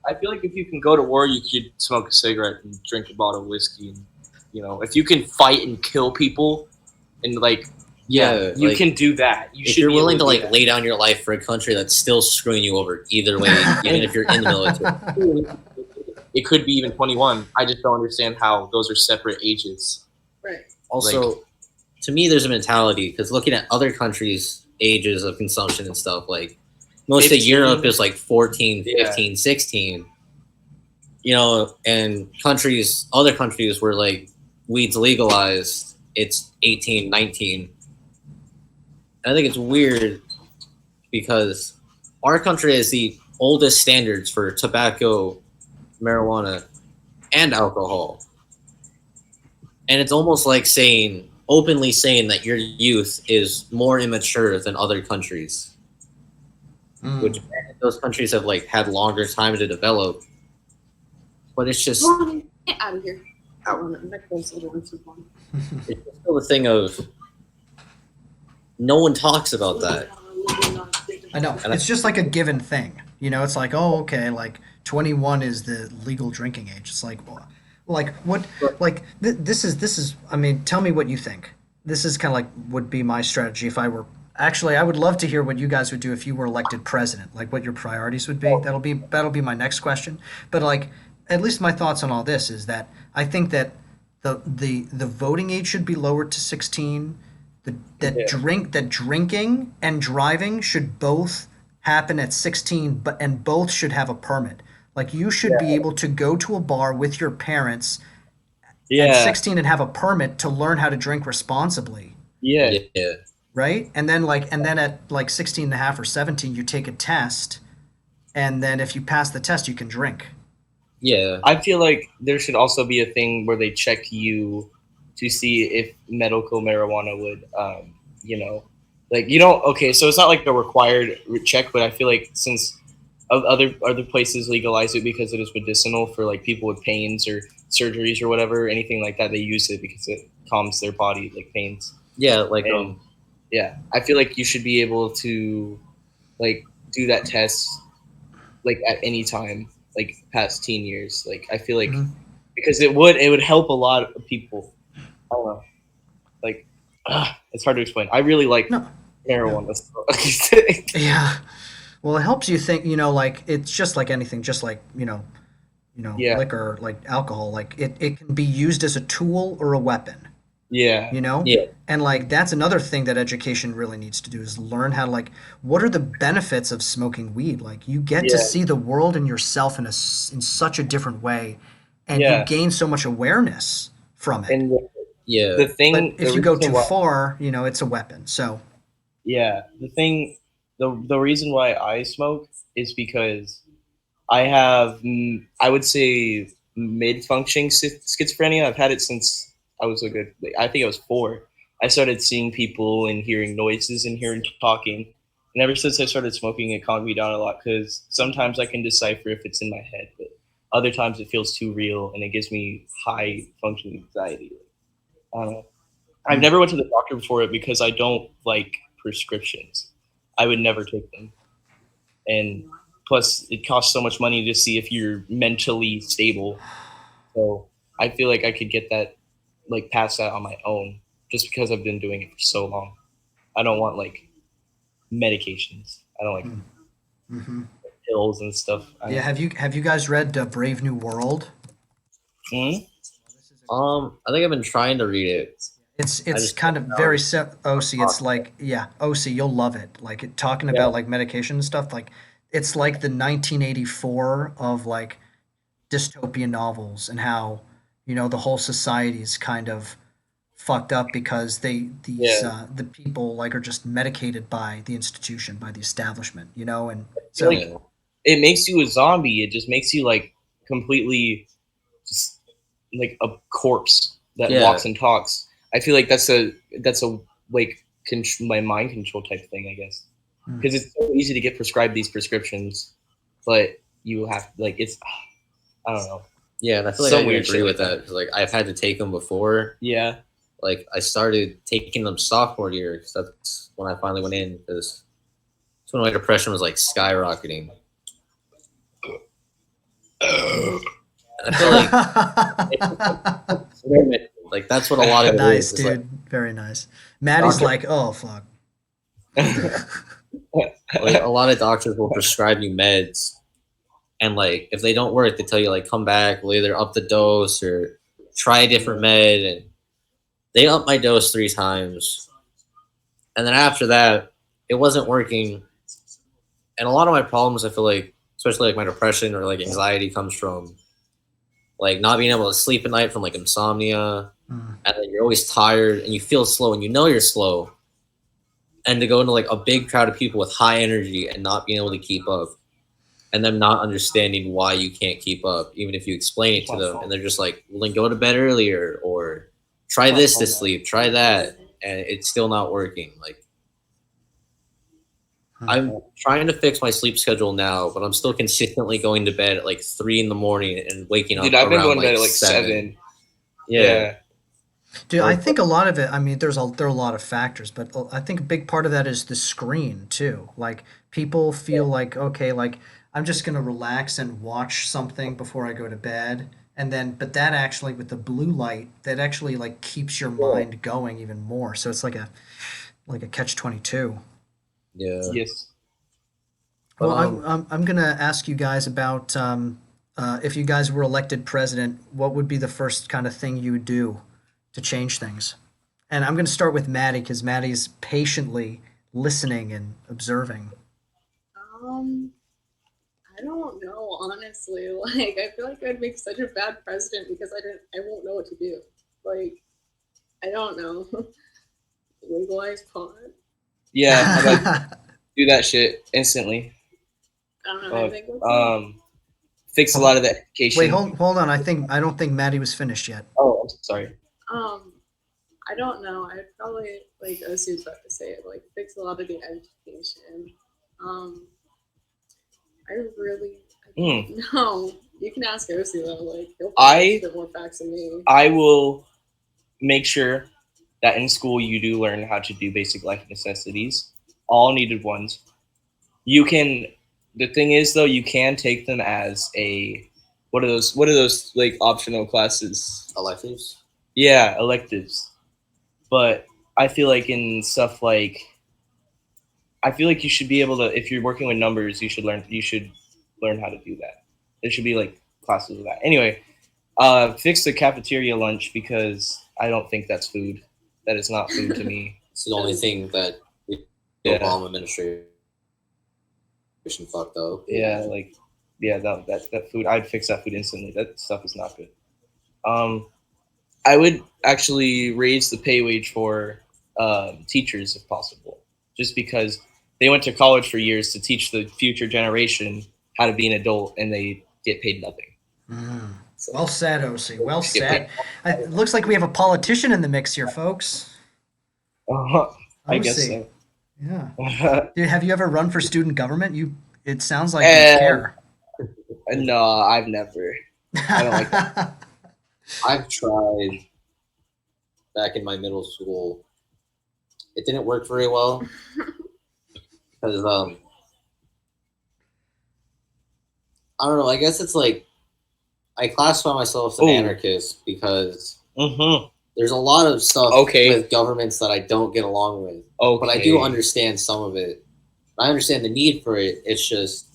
I feel like if you can go to war, you could smoke a cigarette and drink a bottle of whiskey. And if you can fight and kill people and like Yeah, you like, can do that. You if should you're be willing able to do like that. lay down your life for a country that's still screwing you over either way, even if you're in the military. It could be even 21. I just don't understand how those are separate ages. Right. Also, to me, there's a mentality because looking at other countries' ages of consumption and stuff, like most of 15? Europe is like 14, Yeah. 15, 16. You know, and other countries where like weed's legalized, it's 18, 19. I think it's weird because our country has the oldest standards for tobacco, marijuana, and alcohol. And it's almost like openly saying that your youth is more immature than other countries, which those countries have like had longer time to develop. But it's just Get out of here. it's still the thing of no one talks about that. I know. It's just like a given thing. You know, it's like, oh, okay, like 21 is the legal drinking age. It's like, well, like what? Like this is. I mean, tell me what you think. This is kind of like would be my strategy if I were. Actually, I would love to hear what you guys would do if you were elected president. Like what your priorities would be. That'll be my next question. But like, at least my thoughts on all this is that I think that the voting age should be lowered to 16. That drinking and driving should both happen at 16, and both should have a permit. Like you should be able to go to a bar with your parents at 16 and have a permit to learn how to drink responsibly, Yeah. right? And then at like 16 and a half or 17 you take a test, and then if you pass the test you can drink. Yeah. I feel like there should also be a thing where they check you to see if medical marijuana would, like you don't. Okay, so it's not like a required check, but I feel like since other places legalize it because it is medicinal for like people with pains or surgeries or whatever, anything like that, they use it because it calms their body like pains. Yeah, like And, yeah, I feel like you should be able to like do that test like at any time, like past teen years. Like I feel like because it would help a lot of people. I don't know, like it's hard to explain. I really like No. marijuana. Yeah. Well, it helps you think, like it's just like anything, just like, Yeah. liquor, like alcohol, like it can be used as a tool or a weapon, Yeah. Yeah. And like that's another thing that education really needs to do is learn how to like what are the benefits of smoking weed? Like you get to Yeah. see the world and yourself in such a different way, and you Yeah. gain so much awareness from it. And Yeah. the thing, But if the you go reason too why- far, it's a weapon. So Yeah, the reason why I smoke is because I have, I would say, mid-functioning schizophrenia. I've had it since I was I think I was 4. I started seeing people and hearing noises and hearing talking. And ever since I started smoking, it calmed me down a lot because sometimes I can decipher if it's in my head, but other times it feels too real and it gives me high functioning anxiety. I don't know. I've never went to the doctor for it because I don't like prescriptions. I would never take them. And plus, it costs so much money to see if you're mentally stable. So I feel like I could get that, like, past that on my own, just because I've been doing it for so long. I don't want like medications. I don't like pills and stuff. yeah, have you guys read Brave New World? Mhm. I think I've been trying to read it. It's just kind of don't know. very Ocie. It's like Ocie, you'll love it. Like talking about like medication and stuff. Like it's like the 1984 of like dystopian novels and how the whole society's kind of fucked up because the people like are just medicated by the institution, by the establishment. And so Like, it makes you a zombie. It just makes you like completely just like a corpse that walks and talks. I feel like that's a like my mind control type thing, I guess, because it's so easy to get prescribed these prescriptions, but you have like it's I don't know. Yeah, and I feel like Some I can weird agree shit with like that because like I've had to take them before. Yeah, Like I started taking them sophomore year because that's when I finally went in because that's when my depression was like skyrocketing. And I feel like like that's what a lot of it nice, is. It's like, dude. Very nice. Maddie's Doctor- like, oh fuck. Like a lot of doctors will prescribe you meds, and like if they don't work, they tell you like come back, we'll either up the dose or try a different med. And they upped my dose 3 times, and then after that, it wasn't working. And a lot of my problems, I feel like, especially like my depression or like anxiety, comes from like not being able to sleep at night from like insomnia, Mm. and then you're always tired and you feel slow and you know you're slow, and to go into like a big crowd of people with high energy and not being able to keep up, and them not understanding why you can't keep up, even if you explain it to them, and they're just like, well, then go to bed earlier or try this to sleep, try that, and it's still not working. Like I'm trying to fix my sleep schedule now, but I'm still consistently going to bed at like 3 in the morning and waking up. Dude, I've been around, going to bed at like 7. 7. Yeah. Dude, I think a lot of it, I mean, there are a lot of factors, but I think a big part of that is the screen too. Like people feel like, okay, like I'm just gonna relax and watch something before I go to bed. And then, but that actually, with the blue light, that actually like keeps your mind going even more. So it's like a catch 22. Yeah. Yes. Well, I'm gonna ask you guys about if you guys were elected president, what would be the first kind of thing you would do to change things? And I'm gonna start with Maddie because Maddie's patiently listening and observing. I don't know, honestly. Like, I feel like I'd make such a bad president because I won't know what to do. Like, I don't know. Legalize pot. Yeah, I'd like do that shit instantly. I don't know. I think Fix a lot of the education. Wait, hold on. I don't think Maddie was finished yet. Oh, I'm sorry. I don't know. I'd probably, like Ocie was about to say, like fix a lot of the education. I don't know. You can ask Ocie though. Like he'll probably have a bit more facts than me. I will make sure that in school you do learn how to do basic life necessities, all needed ones. You can. The thing is though, you can take them as a what are those like optional classes? Electives? Yeah, electives. But I feel like in stuff like I feel like you should be able to, if you're working with numbers, you should learn how to do that. There should be like classes of that. Anyway, fix the cafeteria lunch because I don't think that's food. That is not food to me. It's the only thing that the Obama administration fucked up. Yeah, like that food. I'd fix that food instantly. That stuff is not good. I would actually raise the pay wage for teachers if possible, just because they went to college for years to teach the future generation how to be an adult, and they get paid nothing. So, well said, Ocie. Well said. It looks like we have a politician in the mix here, folks. I guess so. Yeah. Dude, have you ever run for student government? It sounds like you care. No, I've never. I don't like that. I've tried back in my middle school. It didn't work very well because I don't know. I guess it's like I classify myself as an anarchist because there's a lot of stuff with governments that I don't get along with. But I do understand some of it. I understand the need for it. It's just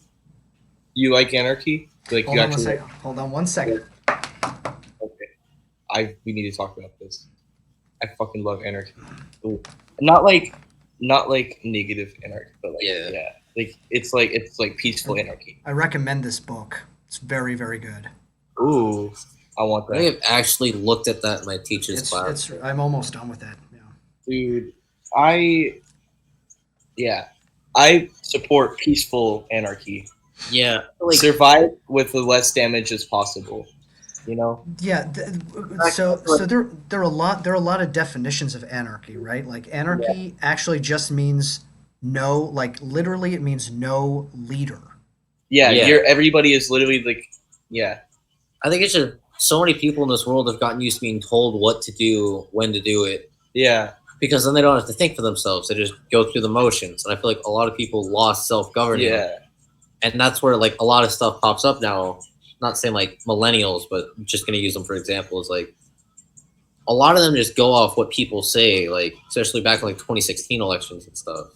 you like anarchy. Like Hold on one second. Okay, we need to talk about this. I fucking love anarchy. Ooh. Not like negative anarchy, but like like it's like peaceful anarchy. I recommend this book. It's very, very good. Ooh, I want that. I have actually looked at that in my teacher's class. I'm almost done with that. Yeah. Dude, I support peaceful anarchy. Yeah, like, survive with the less damage as possible. You know. Yeah. So there are a lot of definitions of anarchy, right? Like anarchy actually just means no. Like literally, it means no leader. Yeah. Everybody is literally like. Yeah. I think it's just so many people in this world have gotten used to being told what to do, when to do it. Yeah. Because then they don't have to think for themselves. They just go through the motions. And I feel like a lot of people lost self-governing. Yeah. And that's where like a lot of stuff pops up now. Not saying like millennials, but I'm just going to use them for examples. Like a lot of them just go off what people say, like especially back in like 2016 elections and stuff.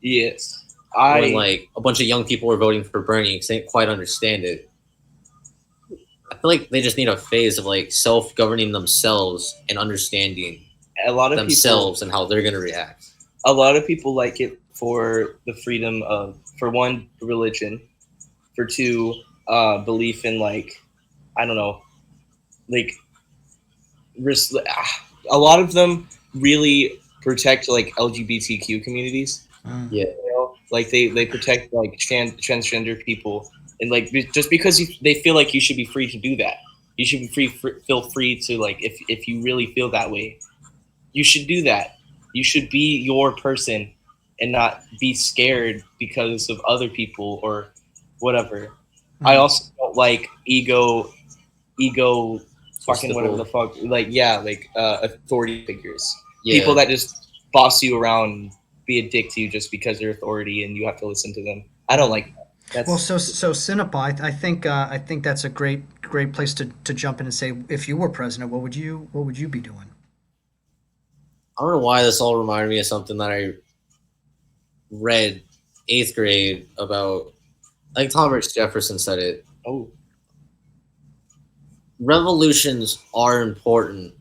Yes, When like a bunch of young people were voting for Bernie because they didn't quite understand it. I feel like they just need a phase of like self-governing themselves and understanding a lot of themselves and how they're gonna react. A lot of people like it for the freedom of, for one, religion, for two, belief in like, I don't know, like a lot of them really protect like LGBTQ communities. Yeah. You know, like they protect like transgender people, and like just because they feel like you should be free to do that, you should be feel free to like if you really feel that way, you should do that. You should be your person and not be scared because of other people or whatever. I also don't like ego fucking whatever the fuck, like authority figures. Yeah. People that just boss you around, be a dick to you just because they're authority and you have to listen to them. I don't like that. That's, Well, so Synapaw, I think that's a great place to jump in and say, if you were president, what would you be doing? I don't know why this all reminded me of something that I read 8th grade about. I think Thomas Jefferson said it. oh, Revolutions are important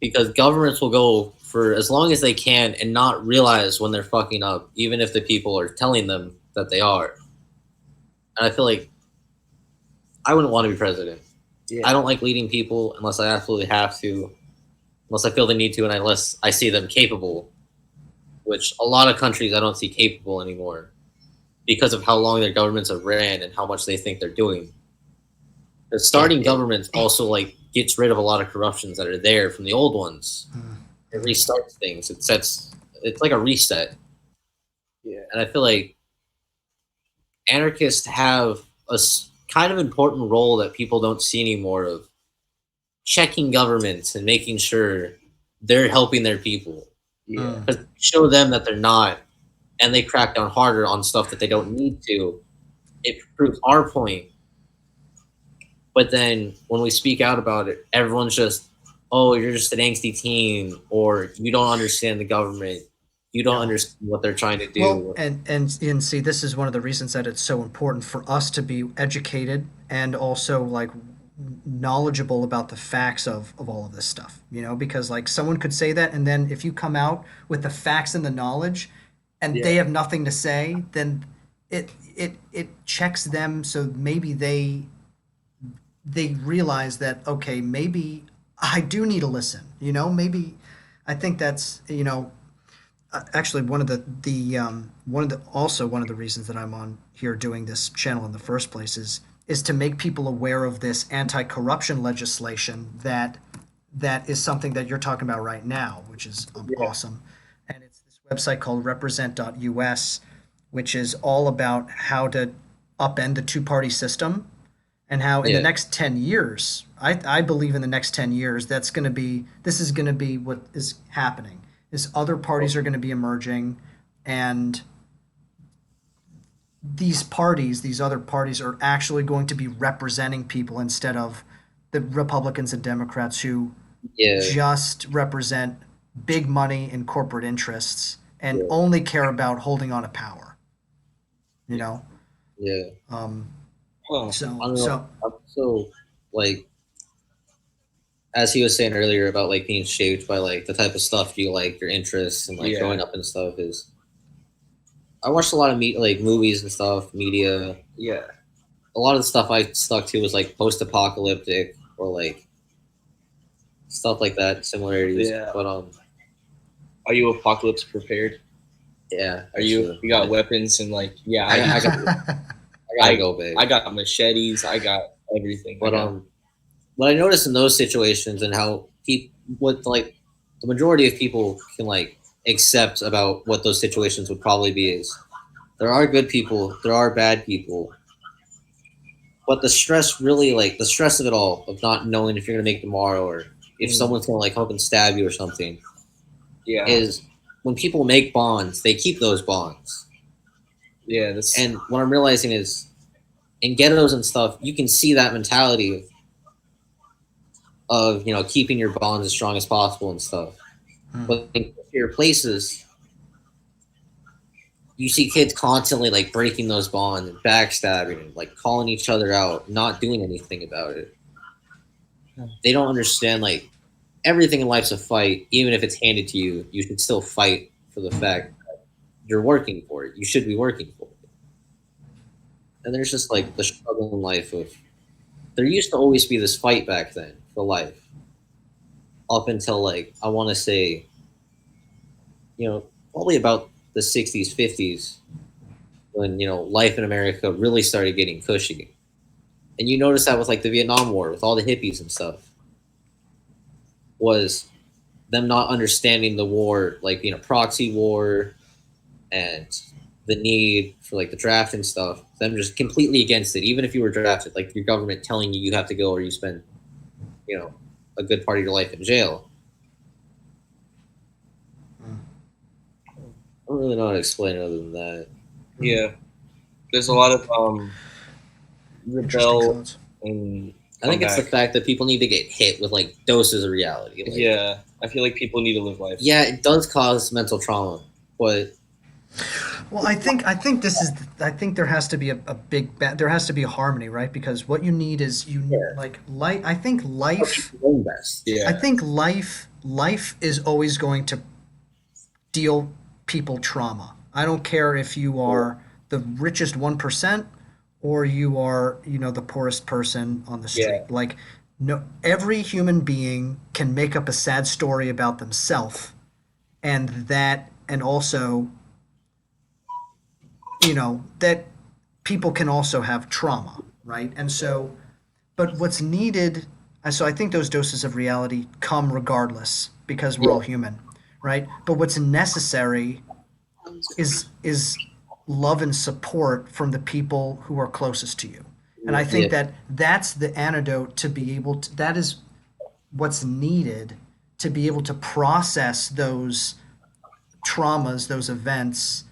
because governments will go for as long as they can and not realize when they're fucking up, even if the people are telling them that they are. And I feel like I wouldn't want to be president. yeah. I don't like leading people unless I absolutely have to, unless I feel the need to, and unless I see them capable, which a lot of countries I don't see capable anymore because of how long their governments have ran and how much they think they're doing. The starting governments also like gets rid of a lot of corruptions that are there from the old ones. It restarts things. It's like a reset. Yeah. And I feel like anarchists have a kind of important role that people don't see anymore of checking governments and making sure they're helping their people. Yeah. Because show them that they're not, and they crack down harder on stuff that they don't need to. It proves our point. But then when we speak out about it, everyone's just, oh, you're just an angsty teen, or you don't understand the government. You don't understand what they're trying to do. Well, and see, this is one of the reasons that it's so important for us to be educated and also like knowledgeable about the facts of all of this stuff, because like someone could say that, and then if you come out with the facts and the knowledge and they have nothing to say, then it checks them, so maybe they realize that, okay, maybe I do need to listen, maybe. I think that's, actually one of the reasons that I'm on here doing this channel in the first place is to make people aware of this anti-corruption legislation that is something that you're talking about right now, which is awesome. And it's this website called represent.us, which is all about how to upend the two-party system, and how in the next 10 years, I believe in the next 10 years, this is going to be what is happening. Is other parties are going to be emerging, and these other parties are actually going to be representing people instead of the Republicans and Democrats who just represent big money and corporate interests and only care about holding on to power. Yeah. So like, as he was saying earlier about like being shaped by like the type of stuff you like, your interests, and like growing up and stuff, is I watched a lot of like movies and stuff, media. Yeah. A lot of the stuff I stuck to was like post-apocalyptic or like stuff like that, similarities. Yeah. But are you apocalypse prepared? Yeah. Are you got weapons and like I gotta go big. I got machetes. I got everything. But what I noticed in those situations and how what like the majority of people can like accept about what those situations would probably be is there are good people, there are bad people, but the stress really, like the stress of it all, of not knowing if you're gonna make tomorrow or if someone's gonna like come up and stab you or something, is when people make bonds, they keep those bonds. Yeah, and what I'm realizing is in ghettos and stuff, you can see that mentality. of keeping your bonds as strong as possible and stuff. But in your places, you see kids constantly like breaking those bonds and backstabbing and like calling each other out, not doing anything about it. They don't understand like everything in life's a fight. Even if it's handed to you, you should still fight for the fact that you're working for it. You should be working for it. And there's just like the struggle in life of there used to always be this fight back then for life. Up until like I want to say, probably about the 60s, 50s, when life in America really started getting cushy. And you notice that with like the Vietnam War, with all the hippies and stuff, was them not understanding the war, like being a proxy war, and the need for like the draft and stuff. Them just completely against it, even if you were drafted, like your government telling you have to go or you spend, a good part of your life in jail. I don't really know how to explain it other than that. Yeah, there's a lot of Interesting rebel thoughts. and I think it's the comeback. fact that people need to get hit with like doses of reality. Like, Yeah, I feel like people need to live life. yeah, it does cause mental trauma, but Well, I think this is. I think there has to be a big. There has to be a harmony, right? Because what you need is like life. I think life. your own best. Yeah, I think life is always going to deal people trauma. I don't care if you are the richest 1% or you are, the poorest person on the street. Yeah. Like no every human being can make up a sad story about themselves and also, that people can also have trauma, right? And so but what's needed so I think those doses of reality come regardless because we're all human, right? But what's necessary is love and support from the people who are closest to you. And I think that that's the antidote to be able to that is what's needed to be able to process those traumas, those events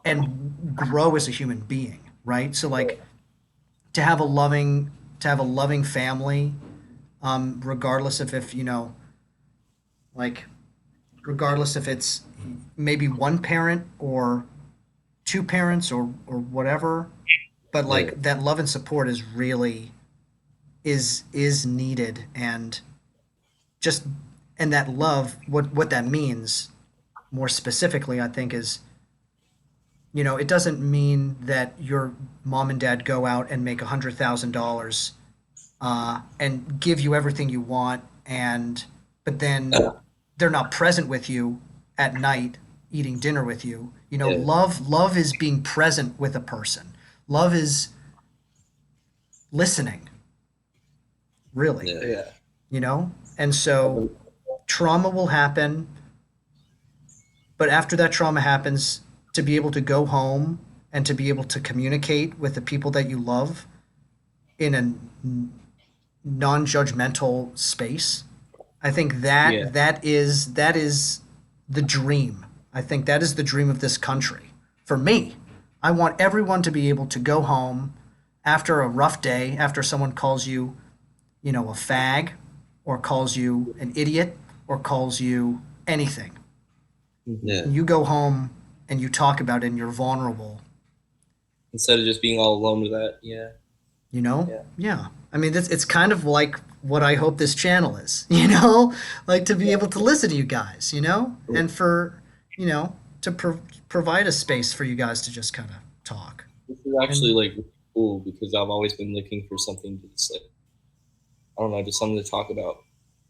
and grow as a human being, right? So like to have a loving family, regardless of if like regardless if it's maybe one parent or two parents or whatever, but like that love and support is really is needed and just and that love what that means more specifically I think is it doesn't mean that your mom and dad go out and make $100,000 and give you everything you want, but then they're not present with you at night, eating dinner with you. Love is being present with a person. Love is listening, really. yeah. And so trauma will happen, but after that trauma happens, to be able to go home and to be able to communicate with the people that you love in a non-judgmental space, I think that is the dream. I think that is the dream of this country. For me, I want everyone to be able to go home after a rough day, after someone calls you, a fag, or calls you an idiot, or calls you anything. Yeah. You go home and you talk about it and you're vulnerable. Instead of just being all alone with that. Yeah. Yeah. I mean, it's kind of like what I hope this channel is, like to be able to listen to you guys, and for, to provide a space for you guys to just kind of talk. This is actually like cool because I've always been looking for something to just like, I don't know, just something to talk about.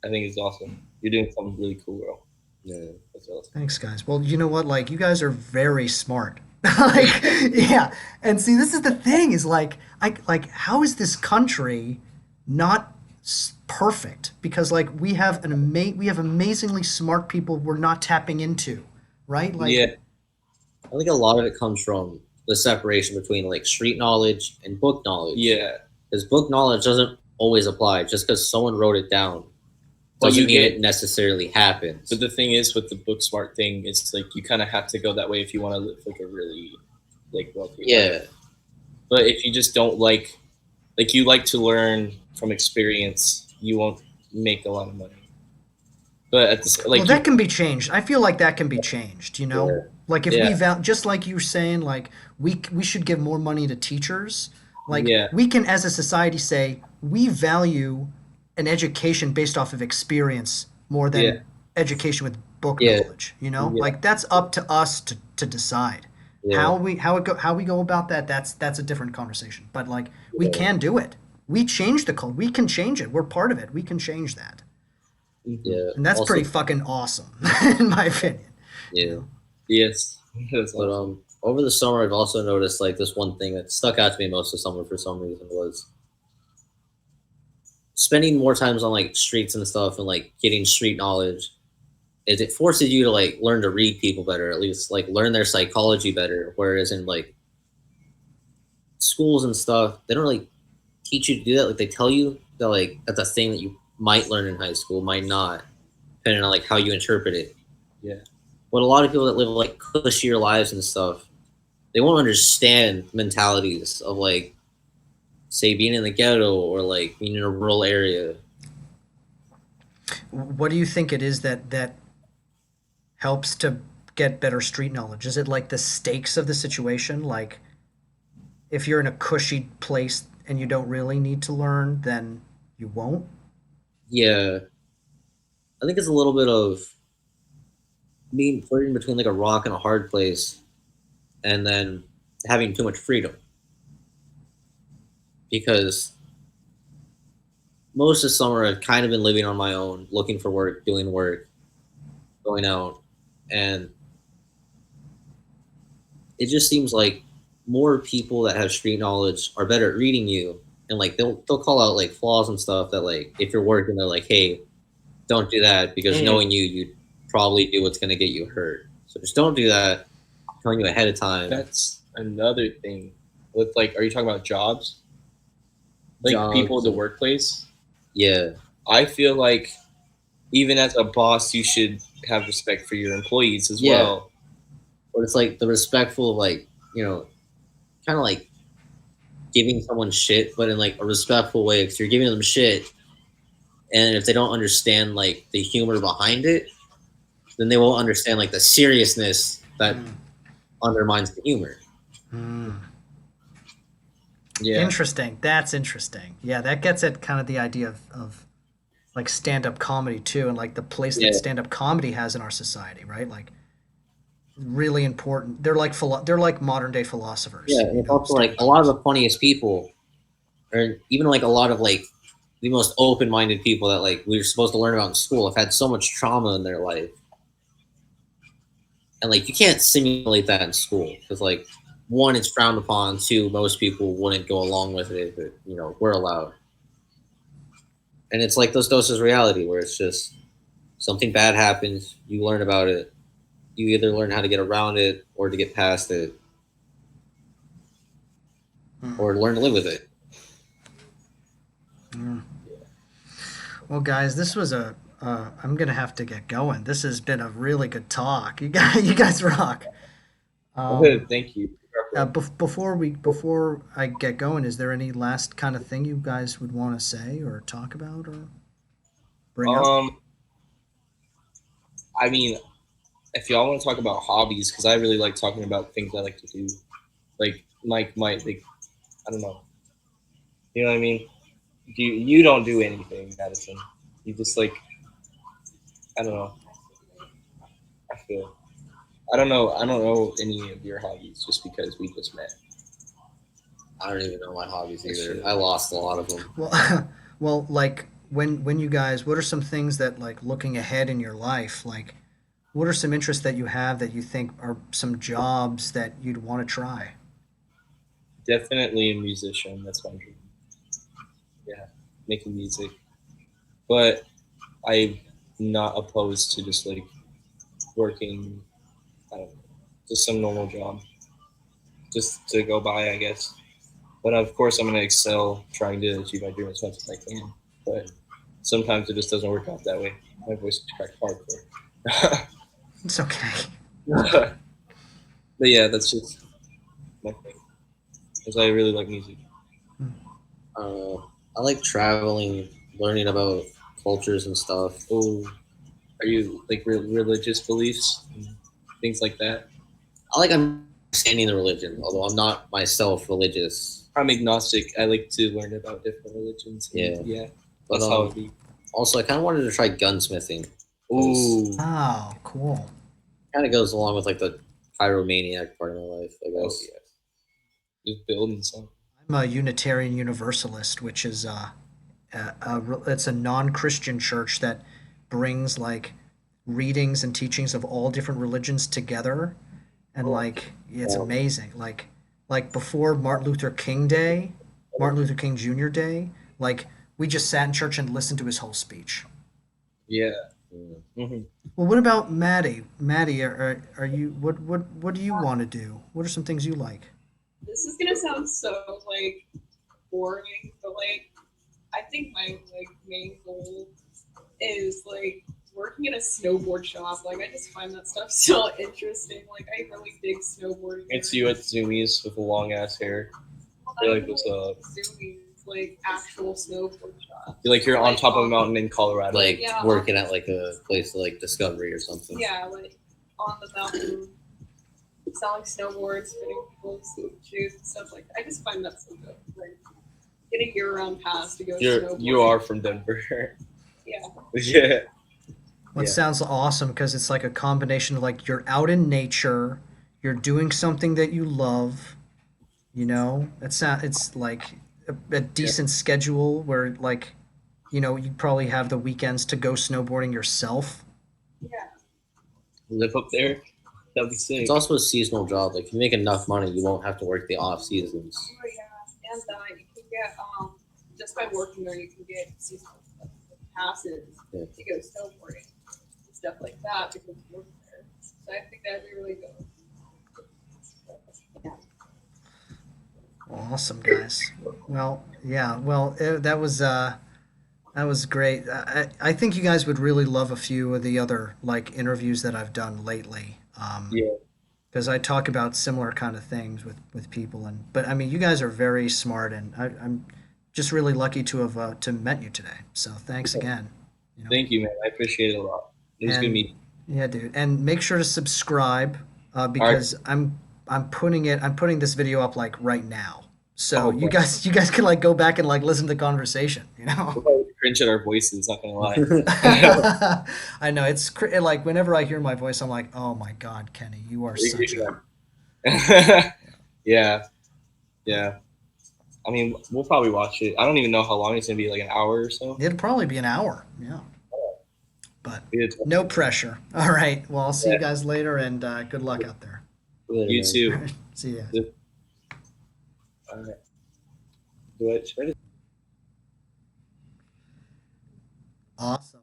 I think it's awesome. You're doing something really cool, bro. Yeah. That's awesome. Thanks, guys. Well, you know what? Like, you guys are very smart. Like, yeah. And see, this is the thing is like, how is this country not perfect? Because like we have amazingly smart people we're not tapping into, right? Like, Yeah. I think a lot of it comes from the separation between like street knowledge and book knowledge. Yeah. Because book knowledge doesn't always apply. Just because someone wrote it down Well, doesn't you mean get- it necessarily happens. But the thing is, with the book smart thing, it's like you kind of have to go that way if you want to live like a really like wealthy life. But if you just don't like you like to learn from experience, you won't make a lot of money. But at this, Well, that can be changed. I feel like that can be changed. You know, Yeah. like if Yeah. we just like you were saying, like we should give more money to teachers. Like Yeah. we can, as a society, say we value an education based off of experience more than Yeah. education with book Yeah. knowledge. You know, Yeah. like that's up to us to decide. Yeah. How we go about that. That's a different conversation. But like we can do it. We change the code. We can change it. We're part of it. We can change that. Mhm. Yeah. And that's Also, pretty fucking awesome, in my opinion. yeah. Yes. That's But awesome. over the summer, I've also noticed like this one thing that stuck out to me most of summer for some reason was spending more times on like streets and stuff and like getting street knowledge. Is it forces you to like learn to read people better, at least like learn their psychology better. Whereas in like schools and stuff, they don't really teach you to do that. Like they tell you that like that's a thing that you might learn in high school, might not, depending on like how you interpret it. Yeah. But a lot of people that live like cushier lives and stuff, they won't understand mentalities of like say being in the ghetto or like being in a rural area. What do you think it is that helps to get better street knowledge? Is it like the stakes of the situation? Like if you're in a cushy place and you don't really need to learn, then you won't? Yeah, I think it's a little bit of being put in between like a rock and a hard place, and then having too much freedom. Because most of summer I've kind of been living on my own, looking for work, doing work, going out, and it just seems like more people that have street knowledge are better at reading you, and like they'll call out like flaws and stuff that like if you're working, they're like, hey, don't do that because knowing you, you'd probably do what's gonna get you hurt. So just don't do that. I'm telling you ahead of time. That's another thing. With like, are you talking about jobs? Like Jobs people in the and- workplace? Yeah, I feel like even as a boss, you should have respect for your employees as Yeah. well. but it's like the respectful, like kind of like giving someone shit, but in like a respectful way. Because you're giving them shit, and if they don't understand like the humor behind it, then they won't understand like the seriousness that undermines the humor. Yeah. Interesting. That's interesting. Yeah, that gets at kind of the idea of like stand-up comedy too, and like the place Yeah. that stand-up comedy has in our society, right? Like really important. They're like modern day philosophers. Yeah, and it's also like a lot of the funniest people, or even like a lot of like the most open-minded people that like we were supposed to learn about in school have had so much trauma in their life, and like you can't simulate that in school because like one, it's frowned upon. Two, most people wouldn't go along with it, but we're allowed. And it's like those doses of reality where it's just something bad happens, you learn about it, you either learn how to get around it or to get past it, or learn to live with it. Well, guys, this was a. I'm gonna have to get going. This has been a really good talk. You guys rock. Thank you. Before I get going, is there any last kind of thing you guys would want to say or talk about or bring up? I mean, if y'all want to talk about hobbies, because I really like talking about things I like to do, like Mike might like, I don't know, you know what I mean? You don't do anything, Madison. You just like, I don't know. I feel. I don't know. I don't know any of your hobbies just because we just met. I don't even know my hobbies either. Shit. I lost a lot of them. Well, well, like when you guys, what are some things that like looking ahead in your life, like what are some interests that you have that you think are some jobs that you'd want to try? Definitely a musician. That's my dream. Yeah, making music. But I'm not opposed to just like working, I don't know, just some normal job, just to go by, I guess. But of course, I'm going to excel trying to achieve my dream as much as I can. But sometimes it just doesn't work out that way. My voice is cracked hardcore. It's okay. But yeah, that's just my thing. Because I really like music. I like traveling, learning about cultures and stuff. Oh, are you like religious beliefs, and things like that? I like understanding the religion, although I'm not myself religious. I'm agnostic. I like to learn about different religions. Yeah. Yeah. But That's how it be. also, I kind of wanted to try gunsmithing. Ooh. Oh, cool. Kind of goes along with like the pyromaniac part of my life, I Oh guess. yeah. Just building something. I'm a Unitarian Universalist, which is it's a non-Christian church that brings like readings and teachings of all different religions together, and like it's amazing. Like before Martin Luther King Day, Martin Luther King Jr. Day, like we just sat in church and listened to his whole speech. Yeah. Mm. Mm-hmm. Well, what about Maddie? Maddie, are you what do you want to do? What are some things you like? This is gonna sound so like boring, but like I think my like main goal is like working in a snowboard shop. Like I just find that stuff so interesting. Like I really dig snowboarding. It's you at Zoomies with the long ass hair. You're like, what's up? Zoomies, like actual snowboard shops. You're on top of a mountain in Colorado. Like Yeah. working at like a place like Discovery or something. Yeah, like on the mountain, selling snowboards, fitting people's shoes and stuff like that. I just find that so good. Like get a year-round pass to go snowboarding. You are from Denver. Yeah. Yeah. Well, it Yeah. sounds awesome because it's like a combination of like you're out in nature, you're doing something that you love, you know. It's like a decent schedule where like, you know, you probably have the weekends to go snowboarding yourself. Yeah. Live up there. That'd be sick. It's also a seasonal job. Like if you make enough money, you won't have to work the off seasons. Oh yeah, and you can get just by working there, you can get seasonal passes Yeah. to go snowboarding and stuff like that because you work there. So I think that'd be really good. Yeah. Awesome, guys. Well, yeah. Well, that was great. I think you guys would really love a few of the other like interviews that I've done lately. Yeah. Because I talk about similar kind of things with people, but I mean, you guys are very smart, and I'm just really lucky to have to met you today. So thanks again. You know? Thank you, man. I appreciate it a lot. It was good And- meeting. Yeah, dude. And make sure to subscribe because I'm putting this video up like right now. So Oh, you boy. guys can like go back and like listen to the conversation, you know. We'll probably cringe at our voices, not gonna lie. I know like whenever I hear my voice, I'm like, oh my God, Kenny, you are such a. Yeah. Yeah. I mean, we'll probably watch it. I don't even know how long it's gonna be, like an hour or so. It'll probably be an hour, yeah. But It's- no pressure. All right. Well, I'll see you guys later, and good luck out there. You too. See ya. All right. Should I just Awesome.